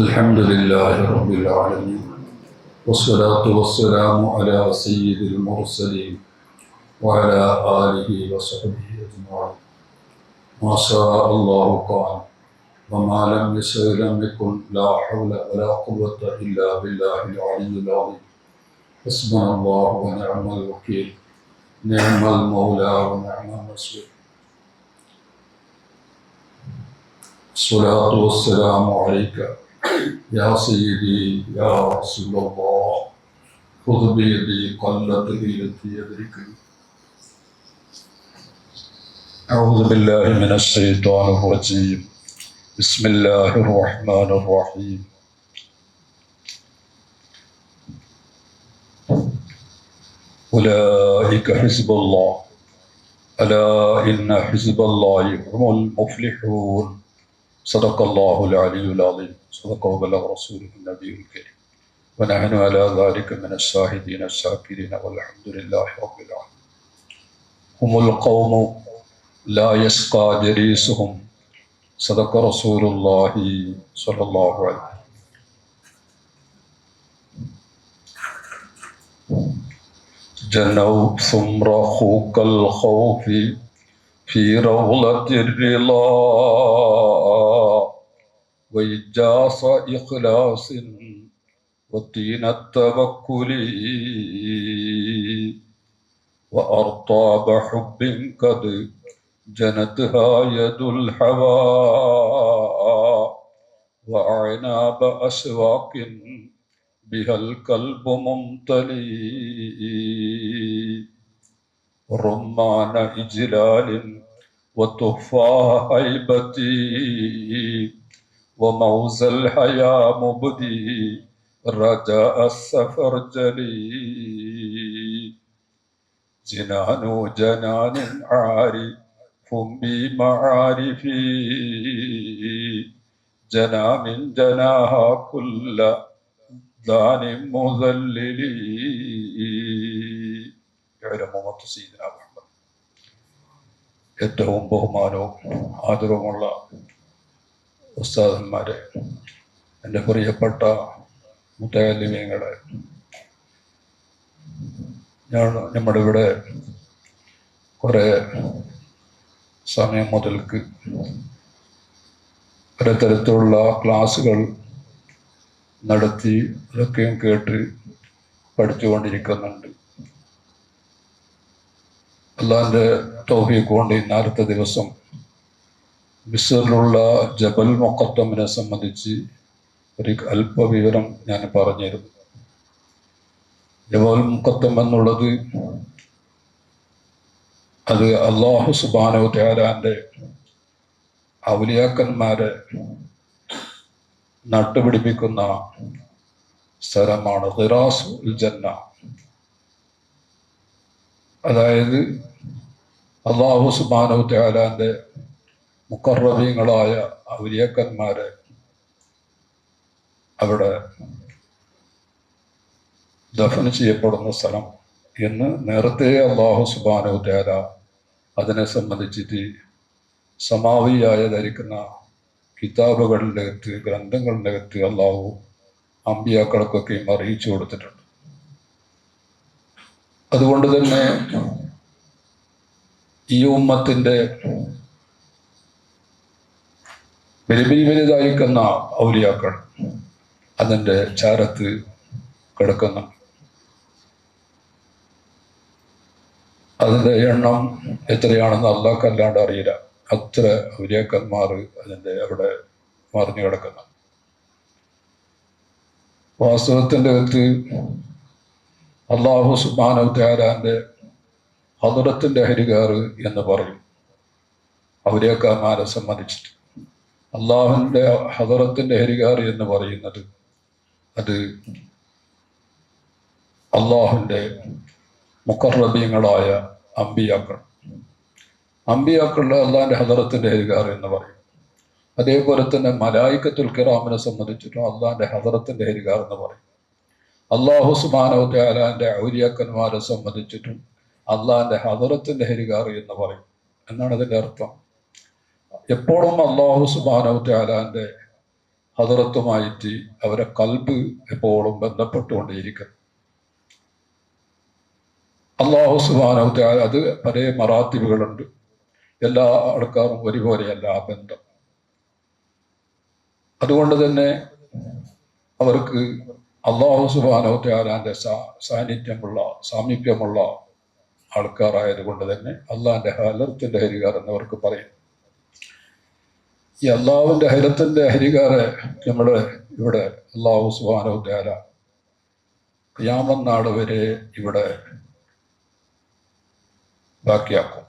الحمد لله رب العالمين والصلاة والسلام على سيد المرسلين وعلى آله وصحبه أجمعين. ما شاء الله قال وما لم يشأ لم يكن لا حول ولا قوة إلا بالله العلي العظيم. حسبنا الله ونعم الوكيل نعم المولى ونعم النصير. الصلاة والسلام عليك يا سيدي يا رسول الله خذ بيدي قلت التي يدركني. أعوذ بالله من الشيطان الرجيم. بسم الله الرحمن الرحيم. أولئك حزب الله ألا إن حزب الله هم المفلحون. صدق الله العلي العظيم. صدق وبلغ رسوله النبي الكريم ونحن على ذلك من الشاهدين الشاكرين والحمد لله رب العالمين. هم القوم لا يسقى جليسهم. صدق رسول الله صلى الله عليه وسلم. جنوا ثمر خوك الخوف في روضة الرضا وإجاص إخلاص وطين التوكل وأرطاب حب قد جنتها يد الحوى وأعناب أشواق بها القلب ممتلي رمان إجلال وتفاح هيبتي وموز الحياة مبدي رجاء السفرجلي جنان جنان عارف بمعارفي جنا من جناها كل دان مذللي. ഇഴമുമത്ത് സയ്യിദുനാ മുഹമ്മദ്. ഏറ്റവും ബഹുമാനവും ആദരവുമുള്ള ഉസ്താദന്മാരെ, എൻ്റെ പ്രിയപ്പെട്ട മുത്തഅല്ലിമീങ്ങളെ, നമ്മുടെ ഇവിടെ കുറേ സമയം മുതൽക്ക് പലതരത്തിലുള്ള ക്ലാസ്സുകൾ നടത്തി അതൊക്കെയും കേട്ട് പഠിച്ചുകൊണ്ടിരിക്കുന്നുണ്ട്. അള്ളാഹിൻ്റെ തൗഫീഖ് കൊണ്ട് ഇന്നാലത്തെ ദിവസം മിസ്റിലുള്ള ജബൽ മുഖത്തമിനെ സംബന്ധിച്ച് ഒരു അല്പവിവരം ഞാൻ പറഞ്ഞിരുന്നു. ജബൽ മുഖത്തം എന്നുള്ളത് അത് അല്ലാഹു സുബ്ഹാനഹു തആലാന്റെ ഔലിയാക്കന്മാരെ നട്ടുപിടിപ്പിക്കുന്ന സ്ഥലമാണ്. ഖിറാസുൽ ജന്ന, അതായത് അല്ലാഹു സുബ്ഹാനഹു തആലാന്റെ മുഖറബീങ്ങളായ ഔലിയാക്കന്മാരെ അവിടെ ദഫൻ ചെയ്യപ്പെടുന്ന സ്ഥലം എന്ന് നേരത്തെ അല്ലാഹു സുബ്ഹാനഹു തആല അതിനെ സംബന്ധിച്ചിട്ട് സമാവിയായ ധരിക്കുന്ന കിതാബുകളുടെ അകത്ത്, ഗ്രന്ഥങ്ങളുടെ അകത്ത് അല്ലാഹു അമ്പിയാക്കൾക്കൊക്കെയും അറിയിച്ചു കൊടുത്തിട്ടുണ്ട്. അതുകൊണ്ട് തന്നെ ഈ ഉമ്മത്തിന്റെ വലുതായിരിക്കുന്ന ഔലിയാക്കൾ അതിൻ്റെ ചാരത്ത് കിടക്കുന്നു. അതിൻ്റെ എണ്ണം എത്രയാണെന്ന് അല്ലാഹ്ക്കല്ലാണ്ട് അറിയില്ല. അത്ര ഔലിയാക്കന്മാർ അതിൻ്റെ അവിടെ മറിഞ്ഞു കിടക്കുന്നു. വാസ്തവത്തിൻ്റെ അകത്ത് അല്ലാഹു സുബ്ഹാനഹു തആലാന്റെ ഹദറത്തിന്റെ അഹ്ലികാർ എന്ന് പറയും ഔലിയാക്കന്മാരെ സംബന്ധിച്ചിട്ട്. അള്ളാഹുവിൻ്റെ ഹദറത്തിന്റെ അഹ്ലികാർ എന്ന് പറയുന്നത് അത് അള്ളാഹുവിൻ്റെ മുഖറബീങ്ങളായ അമ്പിയാക്കൾ. അമ്പിയാക്കളുടെ അള്ളാഹിൻ്റെ ഹദറത്തിന്റെ അഹ്ലികാർ എന്ന് പറയും. അതേപോലെ തന്നെ മലായിക്കത്തുൽ കിറാമിനെ സംബന്ധിച്ചിട്ടും അള്ളാഹിൻ്റെ ഹദറത്തിന്റെ അഹ്ലികാർ എന്ന് പറയും. അല്ലാഹു സുബ്ഹാനഹു തആലാന്റെ ഔലിയാക്കന്മാരെ സംബന്ധിച്ചിട്ടും അള്ളാഹിൻ്റെ ഹദറത്തിന്റെ അഹ്ലികാർ എന്ന് പറയും എന്നാണ് അതിൻ്റെ അർത്ഥം. എപ്പോഴും അല്ലാഹു സുബ്ഹാനഹു തആലാന്റെ ഹദറത്തുമായിട്ട് അവരെ കൽബ് എപ്പോഴും ബന്ധപ്പെട്ടുകൊണ്ടേയിരിക്കുന്നു. അള്ളാഹു സുബ്ഹാനഹു വ തആല അത് പല മറാത്തിബുകളുണ്ട്. എല്ലാ ആൾക്കാരും ഒരുപോലെയല്ല ആ ബന്ധം. അതുകൊണ്ട് തന്നെ അവർക്ക് അള്ളാഹു സുബ്ഹാനഹു വ തആലാന്റെ സാന്നിധ്യമുള്ള സാമീപ്യമുള്ള ആൾക്കാരായത് തന്നെ അള്ളാഹിന്റെ ഹലത്തിന്റെ ഹരികാർ എന്നവർക്ക് പറയും. ഈ അള്ളാഹുവിന്റെ ഹലത്തിന്റെ ഹരികാരെ നമ്മുടെ ഇവിടെ അള്ളാഹു സുബ്ഹാനഹു വ തആല ഖിയാമത്ത് നാൾ വരെ ഇവിടെ ബാക്കിയാക്കും.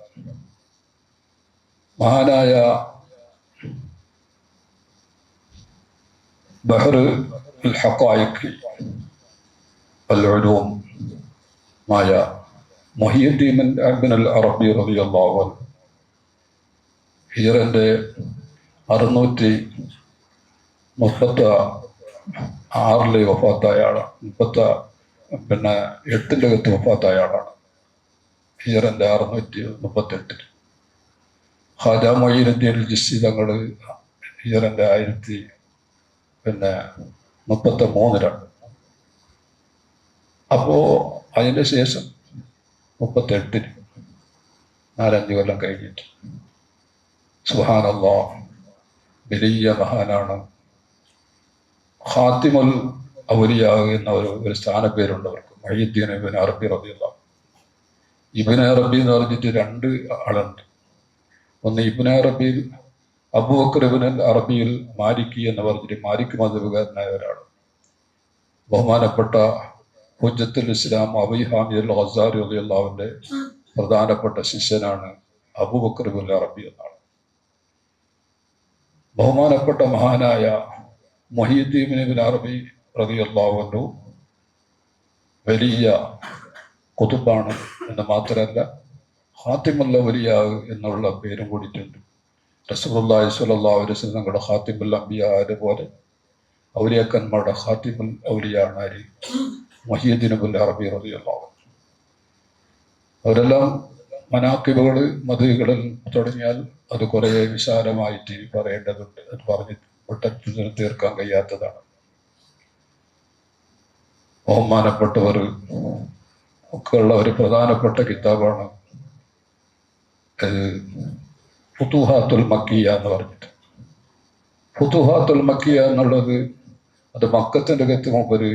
മഹാനായ ബഹ്ർ അൽ ഹഖായിഖ് അൽ ഉലൂം മായ മുഹിയുദ്ദീൻ ഇബ്ൻ അൽ അറബി റളിയല്ലാഹു അൻഹു ഹിജറന്റെ 636 വഫാത്തായ ആളാണ്. 8 വഫാത്തായ ആളാണ്. ഹിജറന്റെ 638. ഖാജ മൊയ്നുദ്ദീൻ ജിസ്സി തങ്ങള് ഹിജറന്റെ 1033. അപ്പോ അതിന്റെ ശേഷം 38 4-5 കൊല്ലം കഴിഞ്ഞിട്ട് സുബ്ഹാനല്ലാഹ് വലിയ മഹാനാണ്. ഖാത്തിമുൽ ഔലിയ എന്ന ഒരു സ്ഥാനപ്പേരുണ്ട് അവർക്ക്. മുഹ്യിദ്ദീൻ ഇബ്ൻ അറബി റളിയല്ലാഹു. ഇബ്ൻ അറബി എന്ന് പറഞ്ഞിട്ട് 2 ആളുണ്ട്. ഒന്ന് ഇബ്ൻ അറബി, അബൂബക്കർ ഇബ്ൻ അറബിയിൽ മാലിക്കി എന്ന് പറഞ്ഞിട്ട് മാലിക് മദ്ഹബുകാരനായ ഒരാൾ. ബഹുമാനപ്പെട്ട ഹുജ്ജത്തുൽ ഇസ്ലാം അബീ ഹാമിദ് അൽ ഗസാലി റളിയല്ലാഹുവിന്റെ പ്രധാനപ്പെട്ട ശിഷ്യനാണ് അബൂബക്കർ ഇബ്ൻ അറബി എന്നാണ്. ബഹുമാനപ്പെട്ട മഹാനായ മുഹ്യിദ്ദീൻ ഇബ്ൻ അറബി റളിയല്ലാഹു അൻഹു വലിയ ഖുതുബാണ് എന്ന് മാത്രമല്ല ഖാത്തിമുൽ ഔലിയ എന്നുള്ള പേരും കൂടിയിട്ടുണ്ട്. റസൂലുള്ളാഹി സ്വല്ലല്ലാഹു അലൈഹി വസല്ലം തങ്ങളുടെ ഖാത്തിമുൽ അംബിയ പോലെ ഔലിയാക്കന്മാരുടെ ഖാത്തിമുൽ ഔലിയ ആണ് മുഹ്യിദ്ദീൻ ഇബ്ൻ അറബി റളിയല്ലാഹു അൻഹു. അവരെല്ലാം മനാക്കിബുകൾ മദ്ഹുകളിൽ തുടങ്ങിയാൽ അത് കുറെ വിശാലമായിട്ട് പറയേണ്ടതുണ്ട്. അത് പറഞ്ഞ് ഒട്ടത്തിന് തീർക്കാൻ കഴിയാത്തതാണ്. ബഹുമാനപ്പെട്ടവർ ഒക്കെ ഉള്ള ഒരു പ്രധാനപ്പെട്ട കിതാബാണ് ഫുതുഹാത്തുൽ മക്കിയ എന്ന് പറഞ്ഞിട്ട്. ഫുതുഹാത്തുൽ മക്കിയ എന്നുള്ളത് അത് മക്കത്തിന്റെ അകത്ത് മൂപ്പര്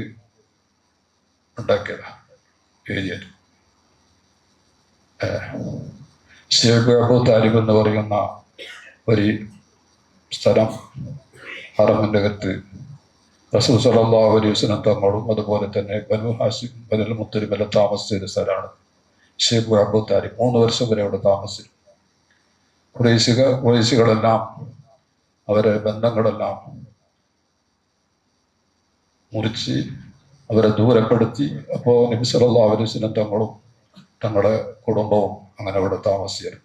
ഉണ്ടാക്കിയതാണ്, എഴുതിയത്. ശൈഖ് അബൂ താലിബ് എന്ന് പറയുന്ന ഒരു സ്ഥലം ഹറമിന്റെ അകത്ത് റസൂൽ സ്വല്ലല്ലാഹു അലൈഹി വസല്ലം തങ്ങളും അതുപോലെ തന്നെ ബനു ഹാസിം ബനുൽ മുത്തലിബ് താമസിച്ച ഒരു സ്ഥലമാണ് ശൈഖ് അബൂ താലിബ്. 3 വർഷം വരെ അവിടെ താമസിച്ചു. ഖുറൈശികളെല്ലാം അവരെ ബന്ധങ്ങളെല്ലാം മുറിച്ച് അവരെ ദൂരപ്പെടുത്തി. അപ്പോൾ നബി സല്ലല്ലാഹു അലൈഹി വസല്ലം തങ്ങളും തങ്ങളുടെ കുടുംബവും അങ്ങനെ അവിടെ താമസിച്ചു.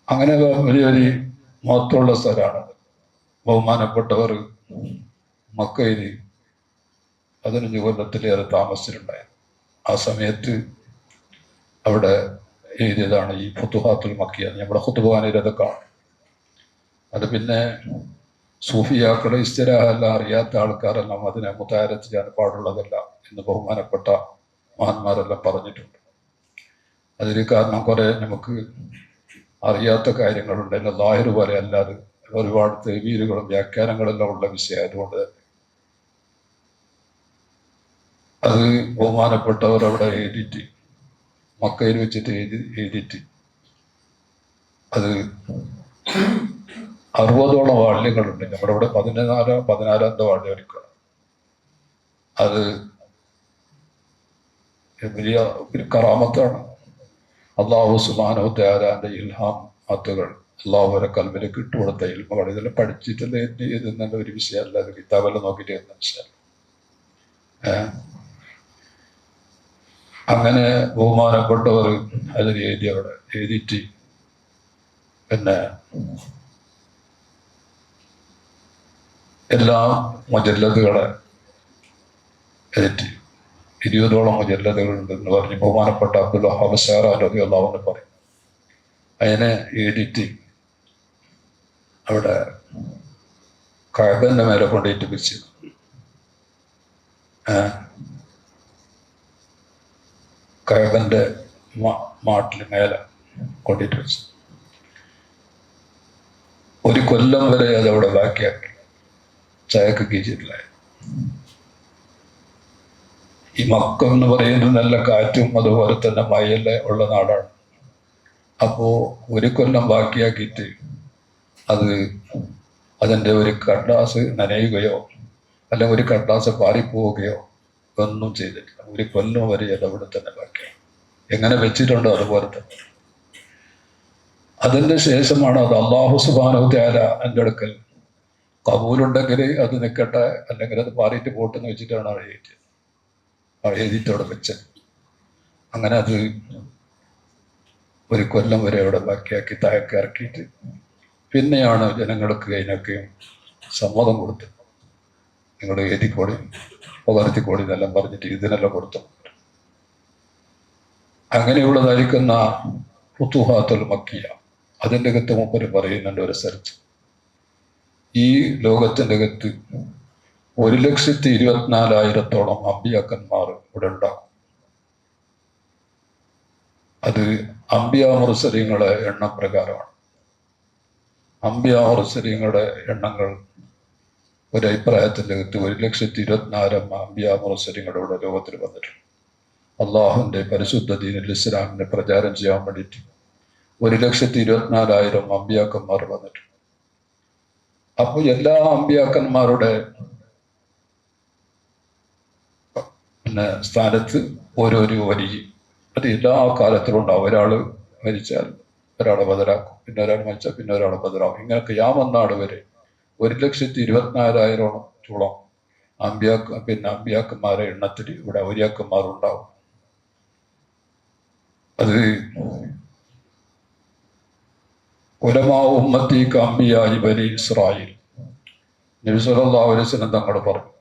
അങ്ങനെ വലിയൊരു മഹത്വമുള്ള സ്ഥലമാണ്. ബഹുമാനപ്പെട്ടവർ മക്കയിൽ 15 കൊല്ലത്തിലേറെ താമസിച്ചിട്ടുണ്ടായിരുന്നു. ആ സമയത്ത് അവിടെ എഴുതിയതാണ് ഈ ഫുതുഹാത്തുൽ മക്കിയ. നമ്മുടെ ഖുതുബാനിൽ അതൊക്കെ. അത് പിന്നെ സൂഫിയാക്കളെ ഇസ്തിരാഹെല്ലാം അറിയാത്ത ആൾക്കാരെല്ലാം അതിനെ മുതാരത്ത് ചെയ്യാൻ പാടുള്ളതല്ല എന്ന് ബഹുമാനപ്പെട്ട മഹാന്മാരെല്ലാം പറഞ്ഞിട്ടുണ്ട്. അതിന് കാരണം കുറെ നമുക്ക് അറിയാത്ത കാര്യങ്ങളുണ്ട്. എല്ലാം ലാഹിർ പോലെ അല്ലാതെ ഒരുപാട് തെവീലുകളും വ്യാഖ്യാനങ്ങളെല്ലാം ഉള്ള വിഷയമായതുകൊണ്ട് അത് ബഹുമാനപ്പെട്ടവർ അവിടെ എഴുതിയിട്ട് മക്കയിൽ വെച്ചിട്ട് എഴുതിയിട്ട് അത് 60ഓളം വാള്യങ്ങളുണ്ട്. നമ്മുടെ ഇവിടെ 14 വാള്യം എടുക്കണം. അത് വലിയ ഒരു കറാമത്താണ്. അള്ളാഹു സുബ്ഹാനഹു വ തആലയുടെ ഇൽഹാം ആത്തുകൾ അള്ളാഹു വരെ കൽബിലേക്ക് ഇട്ടുകൊടുത്ത ഇൽമുകൾ. ഇതെല്ലാം പഠിച്ചിട്ടുള്ള എന്നുള്ള ഒരു വിഷയമല്ല. അത് കിതാബെല്ലാം നോക്കിയിട്ട് എന്ന വിഷയം. അങ്ങനെ ബഹുമാനപ്പെട്ടവർ അതിൽ എഴുതി അവിടെ എഴുതിയിട്ട് പിന്നെ എല്ലാ മുജല്ലദുകളെ എഴുതി 20ഓളം മുജല്ലദുകളുണ്ടെന്ന് പറഞ്ഞ് ബഹുമാനപ്പെട്ട അബ്ദുൽ വഹാബ് ഷാറാൻ റളിയല്ലാഹു അൻഹു പറയും. അതിനെ എഴുതിയിട്ട് അവിടെ കഅബന്റെ മേലെ കൊണ്ടിട്ട് വെച്ച്. കഅബന്റെ മാട്ടിൽ മേലെ കൊണ്ടിട്ട് വെച്ചു. ഒരു കൊല്ലം വരെ അതവിടെ ബാക്കിയാക്കി ചായക്ക് കീച്ചിട്ടില്ല. ഈ മക്ക എന്ന് പറയുന്നത് നല്ല കാറ്റും അതുപോലെ തന്നെ മഴയെല്ലാം ഉള്ള നാടാണ്. അപ്പോ ഒരു കൊല്ലം ബാക്കിയാക്കിയിട്ട് അതിൻ്റെ ഒരു കടലാസ് നനയുകയോ അല്ലെങ്കിൽ ഒരു കടലാസ് പാറിപ്പോവുകയോ ഒന്നും ചെയ്തിട്ടില്ല. ഒരു കൊല്ലം വരെ അതവിടെ തന്നെ ബാക്കിയായി. എങ്ങനെ വെച്ചിട്ടുണ്ടോ അതുപോലെ തന്നെ. അതിൻ്റെ ശേഷമാണ് അത് അല്ലാഹു സുബ്ഹാനഹു തആല എൻ്റെ അടുക്കൽ കബൂലുണ്ടെങ്കിൽ അത് നിൽക്കട്ടെ, അല്ലെങ്കിൽ അത് പാറിയിട്ട് പോട്ടെന്ന് വെച്ചിട്ടാണ് എഴുതിയിട്ട് അവിടെ വെച്ചത്. അങ്ങനെ അത് ഒരു കൊല്ലം വരെ അവിടെ ബാക്കിയാക്കി താഴേക്ക് ഇറക്കിയിട്ട് പിന്നെയാണ് ജനങ്ങൾക്ക് അതിനൊക്കെ സമ്മതം കൊടുത്തത്. നിങ്ങൾ എഴുതിക്കോടി പകർത്തിക്കോടി എന്നെല്ലാം പറഞ്ഞിട്ട് ഇതിനെല്ലാം കൊടുത്തു. അങ്ങനെയുള്ളതായിരിക്കുന്ന ഫുതുഹാത്തുൽ മക്കിയ അതിൻ്റെ അകത്ത് മൂപ്പര് പറയുന്നുണ്ട് ഒരു സ്ഥലത്ത്, ഈ ലോകത്തിൻ്റെ അകത്ത് 1,24,000 അമ്പിയാക്കന്മാർ ഇവിടെ ഉണ്ടാകും. അത് അമ്പിയാ മുർസലീങ്ങളുടെ എണ്ണം പ്രകാരമാണ്. അമ്പിയാ മുർസലീങ്ങളുടെ എണ്ണങ്ങൾ ഒരഭിപ്രായത്തിൻ്റെ അകത്ത് 1,24,000 അമ്പിയാ മുർസലീങ്ങളുടെ ഇവിടെ ലോകത്തിൽ വന്നിട്ടുണ്ട്. അള്ളാഹുവിൻ്റെ പരിശുദ്ധ ദീനുൽ ഇസ്ലാമിനെ പ്രചാരം ചെയ്യാൻ വേണ്ടിയിട്ട് 1,24,000 അമ്പിയാക്കന്മാർ വന്നിട്ടുണ്ട്. അപ്പോൾ എല്ലാ അമ്പിയാക്കന്മാരുടെ സ്ഥാനത്ത് ഓരോരോ വലിയ, അത് എല്ലാ കാലത്തിലും ഉണ്ടാവും. ഒരാൾ മരിച്ചാൽ ഒരാളെ ബദലാക്കും, പിന്നെ ഒരാൾ മരിച്ചാൽ പിന്നെ ഒരാളെ ബദലാക്കും. ഇങ്ങനെ ഖിയാമത്ത് വരെ 1,24,000 അമ്പിയാക്കന്മാരെ എണ്ണത്തിൽ ഇവിടെ ഔലിയാക്കന്മാരുണ്ടാവും. അത് ഉലമാ ഉമ്മത്തി കഅംബിയാഇ ബനി ഇസ്രായേൽ. നബി സല്ലല്ലാഹു അലൈഹി വസല്ലം തങ്ങൾ പറഞ്ഞു,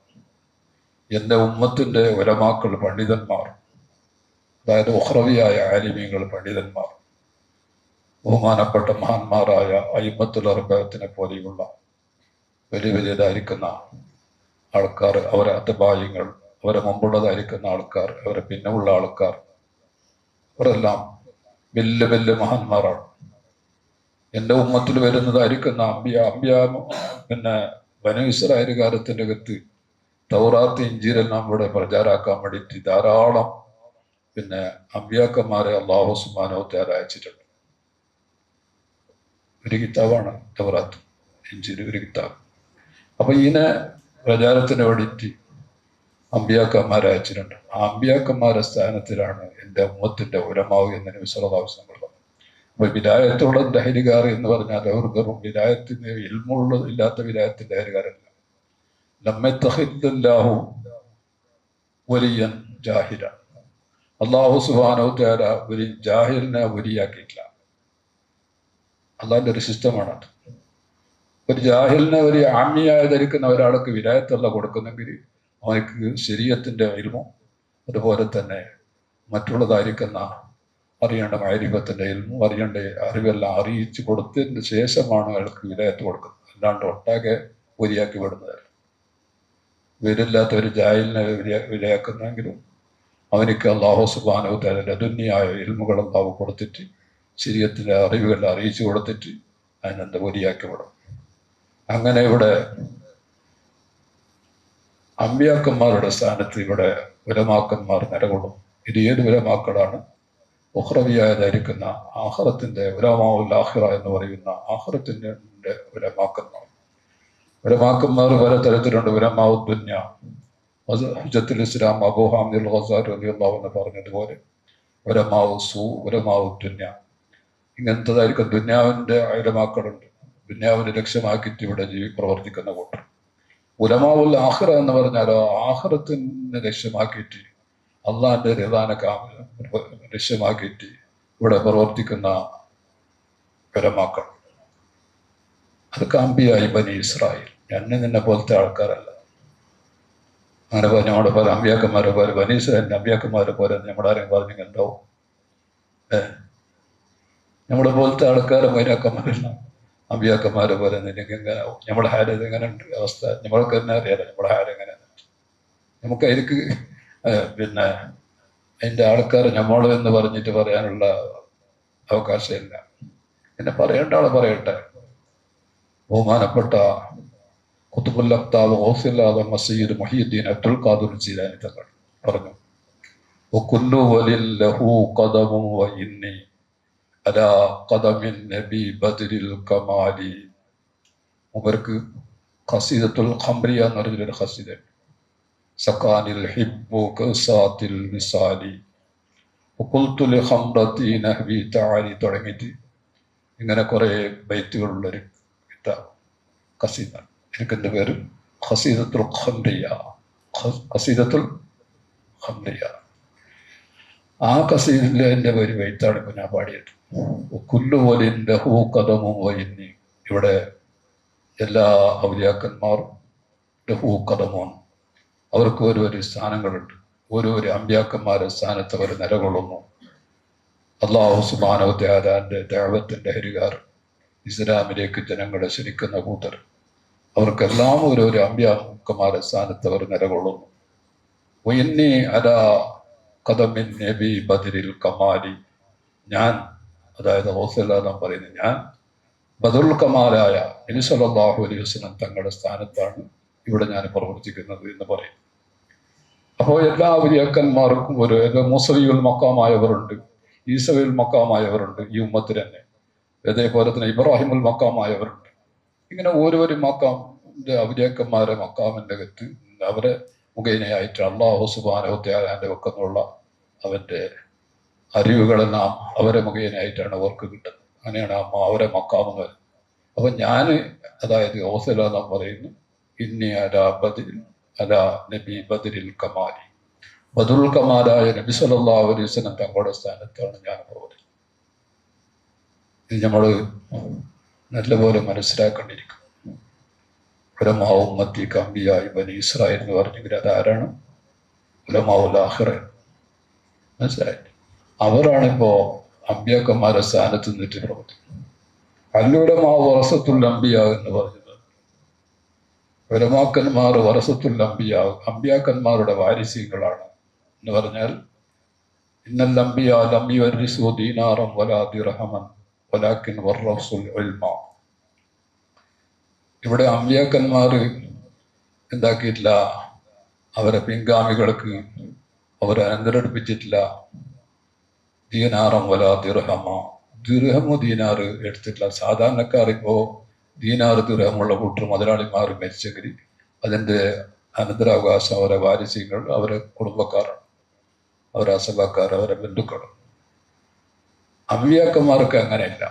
എൻ്റെ ഉമ്മത്തിൻ്റെ ഉലമാക്കൾ പണ്ഡിതന്മാർ, അതായത് ഉഖ്റവിയായ ആലിമീങ്ങൾ പണ്ഡിതന്മാർ, ബഹുമാനപ്പെട്ട മഹാന്മാരായ അയിമ്മത്തുൽ അർബഅത്തിനെ പോലെയുള്ള വലിയ വലിയതായിരിക്കുന്ന ആൾക്കാർ, അവരെ അത്തബായിങ്ങൾ, അവരെ മുമ്പുള്ളതായിരിക്കുന്ന ആൾക്കാർ, അവരെ പിന്നുമുള്ള ആൾക്കാർ, അവരെല്ലാം വലിയ വലിയ മഹാന്മാരാണ്. എൻ്റെ ഉമ്മത്തിൽ വരുന്നതായിരിക്കുന്ന പിന്നെ ബനൂ ഇസ്രായേൽ കാലത്തിൻ്റെ അകത്ത് തൗറാത്ത് ഇഞ്ചീലെല്ലാം ഇവിടെ പ്രചാരാക്കാൻ വേണ്ടിയിട്ട് ധാരാളം പിന്നെ അമ്പിയാക്കന്മാരെ അല്ലാഹു സുബ്ഹാനഹു തആല അയച്ചിട്ടുണ്ട്. ഒരു കിതാബാണ് തൗറാത്ത് ഇഞ്ചീൽ, ഒരു കിതാബ്. അപ്പൊ ഇതിനെ പ്രചാരത്തിന് വേണ്ടിയിട്ട് അമ്പിയാക്കന്മാരെ അയച്ചിട്ടുണ്ട്. ആ അമ്പിയാക്കന്മാരുടെ സ്ഥാനത്തിലാണ് എൻ്റെ ഉമ്മത്തിന്റെ ഉലമാവ് എന്ന് നബി സല്ലല്ലാഹു അലൈഹി വസല്ലം പറഞ്ഞു. അപ്പൊ വിലായത്തുള്ള ദഹരികാർ എന്ന് പറഞ്ഞാൽ അവർ വെറും വിലായത്തിന് ഇൽമുള്ള ഇല്ലാത്ത വിലായത്തിന്റെ ദഹരികാരല്ല. ലമ്മത്തഖില്ലാഹു വലിയൻ ജാഹില, അല്ലാഹു സുബ്ഹാനഹു തആല ഒരു ജാഹിലിനെ വലിയാക്കിയിട്ടില്ല. അള്ളാഹിന്റെ ഒരു സിസ്റ്റമാണത്. ഒരു ജാഹിലിനെ ഒരു ആമ്യയായി ധരിക്കുന്ന ഒരാൾക്ക് വിലായത്തല്ല കൊടുക്കുന്നെങ്കിൽ അവനക്ക് ശരീഅത്തിന്റെ ഇൽമോ അതുപോലെ തന്നെ മറ്റുള്ളതായിരിക്കുന്ന അറിയേണ്ട മഅരിഫത്തിന്റെ ഇൽമും അറിയേണ്ട അറിവെല്ലാം അറിയിച്ചു കൊടുത്തതിന് ശേഷമാണ് അയാൾക്ക് വിലായത്ത് കൊടുക്കുന്നത്. അല്ലാണ്ട് ഒട്ടാകെ വലിയാക്കി വിടുന്നതല്ല. വിവരമില്ലാത്ത ഒരു ജാഹിലിനെ വിലയാക്കുന്നെങ്കിലും അവനിക്ക് അല്ലാഹു സുബ്ഹാനഹു തആല ലദുന്നിയായ ഇൽമുകൾ അല്ലാഹു കൊടുത്തിട്ട് ശരീഅത്തിന്റെ അറിവുകൾ അറിയിച്ചു കൊടുത്തിട്ട് അതിനെന്താ വലിയാക്കി വിടും. അങ്ങനെ ഇവിടെ അമ്പിയാക്കന്മാരുടെ സ്ഥാനത്ത് ഇവിടെ ഉലമാക്കന്മാർ നിലകൊള്ളും. ഇത് ഏത് ഉലമാക്കളാണ്? ഉഖ്റവിയായതായിരിക്കുന്ന ആഖിറത്തിന്റെ ഉലമാഉൽ ആഖിറ എന്ന് പറയുന്ന ആഖിറത്തിന്റെ ഉലമാക്കന്മാർ. ഉലമാക്കന്മാർ പല തരത്തിലുണ്ട്. ഉലമാഉദ് ദുനിയ, ഹുജ്ജത്തുൽ ഇസ്ലാം അബൂ ഹാമിദുൽ ഗസാലി റളിയല്ലാഹു അൻഹു പറഞ്ഞതുപോലെ ഉലമാഉദ് ദുനിയ ഇങ്ങനത്തതായിരിക്കും. ദുനിയാവിന്റെ ഉലമാക്കളുണ്ട്, ദുനിയാവിനെ ലക്ഷ്യമാക്കിയിട്ട് ഇവിടെ പ്രവർത്തിക്കുന്ന കൂട്ടർ. ഉലമാഉൽ ആഖിറ എന്ന് പറഞ്ഞാൽ ആഖിറത്തിനെ ലക്ഷ്യമാക്കിയിട്ട് അള്ളാഹിന്റെ റിളാനെ ലക്ഷ്യമാക്കിയിട്ട് ഇവിടെ പ്രവർത്തിക്കുന്ന ഉലമാക്കൾ. അത് അമ്പിയായി ബനി ഇസ്രായേൽ. നിന്നെ പോലത്തെ ആൾക്കാരല്ല. അങ്ങനെ ഞങ്ങളുടെ പോലെ അമ്പിയാക്കന്മാരെ പോലെ ബനി ഇസ്രായേലിന്റെ അമ്പിയാക്കന്മാരെ പോലെ നമ്മുടെ ആരെയും പറഞ്ഞെങ്കിൽ ഉണ്ടാവും. നമ്മുടെ പോലത്തെ ആൾക്കാരെ മൈനാക്കന്മാരല്ല. അമ്പിയാക്കന്മാരെ പോലെ നിനക്ക് എങ്ങനെ നമ്മുടെ ഹാരത് എങ്ങനെ ഉണ്ട് അവസ്ഥ നമ്മൾക്ക് തന്നെ അറിയാലോ നമ്മുടെ ഹാരം എങ്ങനെ നമുക്ക് അതിലേക്ക് പിന്നെ അതിൻ്റെ ആൾക്കാർ നമ്മൾ എന്ന് പറഞ്ഞിട്ട് പറയാനുള്ള അവകാശമില്ല. പിന്നെ പറയേണ്ട ആള് പറയട്ടെ. ബഹുമാനപ്പെട്ട ഖുത്ബുൽ അഖ്താബ് ഗൗസുൽ ആദം സയ്യിദ് മുഹ്യിദ്ദീൻ അബ്ദുൽ ഖാദിർ ജീലാനി തങ്ങൾ പറഞ്ഞു, വകുല്ലു വലിൻ ലഹു ഖദമുൻ വഇന്നി അലാ ഖദമിൻ നബി ബദ്രിൽ കമാലി. അവർക്ക് ഖസീദത്തുൽ ഖംറിയ എന്ന് പറഞ്ഞൊരു ഖസീദ, സഖാനിൽ ഹിബ്ബു കസാത്തിൽ വിസാലി വഖുൽതു ലി ഖംറതി നഹ്വി തആലി തുടങ്ങിയിട്ട് ഇങ്ങനെ കുറേ ബൈത്തുകളുള്ളൊരു കിതാബ് ഖസീദ. എനിക്കെൻ്റെ പേര് ഖസീദത്തുൽ ഖംറിയ, ഖസീദത്തുൽ ഖംറിയ. ആ ഖസീദയിലെ എൻ്റെ ഒരു ബൈത്താണ് ഇപ്പം ഞാൻ പാടിയത്. കുല്ലു വലിൻ ലഹു ഖദമുൻ വഇന്നി. ഇവിടെ എല്ലാ ഔലിയാക്കന്മാരും ലഹു ഖദമുൻ, അവർക്ക് ഓരോ സ്ഥാനങ്ങളുണ്ട്. ഓരോ അമ്പിയാക്കന്മാരുടെ സ്ഥാനത്ത് അവർ നിലകൊള്ളുന്നു. അല്ലാഹു സുബ്ഹാനഹു വ തആലയുടെ ദഅവത്തിന്റെ ഹരികാർ, ഇസ്ലാമിലേക്ക് ജനങ്ങളെ ക്ഷണിക്കുന്ന കൂട്ടർ, അവർക്കെല്ലാം ഓരോ അമ്പിയാക്കന്മാരുടെ സ്ഥാനത്ത് അവർ നിലകൊള്ളുന്നു. വഇന്നി അലാ ഖദമിൻ നബി ബദ്രിൽ കമാലി. ഞാൻ, അതായത് ഗൗസുൽ ആദം പറയുന്നത്, ഞാൻ ബദറുൽ കമാലായ നബി സല്ലല്ലാഹു അലൈഹി വസല്ലം തങ്ങളുടെ സ്ഥാനത്താണ് ഇവിടെ ഞാൻ പ്രവർത്തിക്കുന്നത് എന്ന് പറയും. അപ്പോൾ എല്ലാ ഔലിയാക്കന്മാർക്കും ഒരു മൂസവിയുൽ മക്കാമായവരുണ്ട്, ഈസവിയുൽ മക്കാമായവരുണ്ട് ഈ ഉമ്മത്തിൽ തന്നെ. അതേപോലെ തന്നെ ഇബ്രാഹിമുൽ മക്കാമായവരുണ്ട്. ഇങ്ങനെ ഓരോരോ മക്കാമിന്റെ ഔലിയാക്കന്മാരെ മക്കാമിന്റെ അകത്ത് അവരെ മുഖേനയായിട്ട് അല്ലാഹു സുബ്ഹാനഹു വ തആലയുടെ വക്കന്നുള്ള അവന്റെ അറിവുകളെല്ലാം അവരെ മുഖേനയായിട്ടാണ് അവർക്ക് കിട്ടുന്നത്. അങ്ങനെയാണ് അവരെ മക്കാമെന്ന്. അപ്പൊ ഞാൻ, അതായത് ഗൗസുൽ ആദം പറയുന്നു, ഇന്നി അലാ ബദ്രിൽ അലാ നബി ബദ്രിൽ കമാലി, ബദറുൽ കമാലായ നബി സല്ലല്ലാഹു അലൈഹി വസല്ലം തങ്ങളുടെ സ്ഥാനത്താണ് ഞാൻ പ്രവർത്തിക്കുന്നത്. ഇത് നമ്മൾ നല്ലപോലെ മനസ്സിലാക്കേണ്ടിയിരിക്കും. ഉലമാഉ ഉമ്മത്തി കഅംബിയാഇ ബനി ഇസ്രായേൽ എന്ന് പറഞ്ഞെങ്കിൽ അതാരാണ്? ഉലമാഉൽ ആഖിറ. മനസ്സിലായി? അവരാണിപ്പോ അമ്പിയാക്കന്മാരുടെ സ്ഥാനത്ത് നിന്നിട്ട് പ്രവർത്തിക്കുന്നത്. അല്ലുലമാഉ വറസത്തുൽ അംബിയാ എന്ന് പറഞ്ഞത്, ഉലമാക്കന്മാർ വറസത്തുൽ അംബിയാ, അമ്പിയാക്കന്മാരുടെ വാരിസ്യങ്ങളാണ് എന്ന് പറഞ്ഞാൽ, ഇന്നൽ അംബിയാ ലം യുവരിസു ദീനാറൻ വലാ ദിർഹമൻ വലാകിൻ വറസുൽ ഇൽമ. ഇവിടെ അമ്പിയാക്കന്മാർ എന്താക്കിയിട്ടില്ല, അവരെ പിൻഗാമികൾക്ക് അവരെ അനന്തരടിപ്പിച്ചിട്ടില്ല ദീനാറം വലാ ദിർഹമ, ദിർഹമു ദീനാറ് എടുത്തിട്ടില്ല. സാധാരണക്കാർ ഇപ്പോൾ ദീനാറ് ദിർഹമുള്ള കൂട്ടർ മുതലാളിമാർ മരിച്ചെങ്കിൽ അതിൻ്റെ അനന്തരാവകാശം അവരെ വാരിസ്യങ്ങൾ, അവരെ കുടുംബക്കാരാണ്, അവരെ അസബക്കാർ, അവരെ ബന്ധുക്കൾ. അമ്പിയാക്കന്മാർക്ക് അങ്ങനെയല്ല.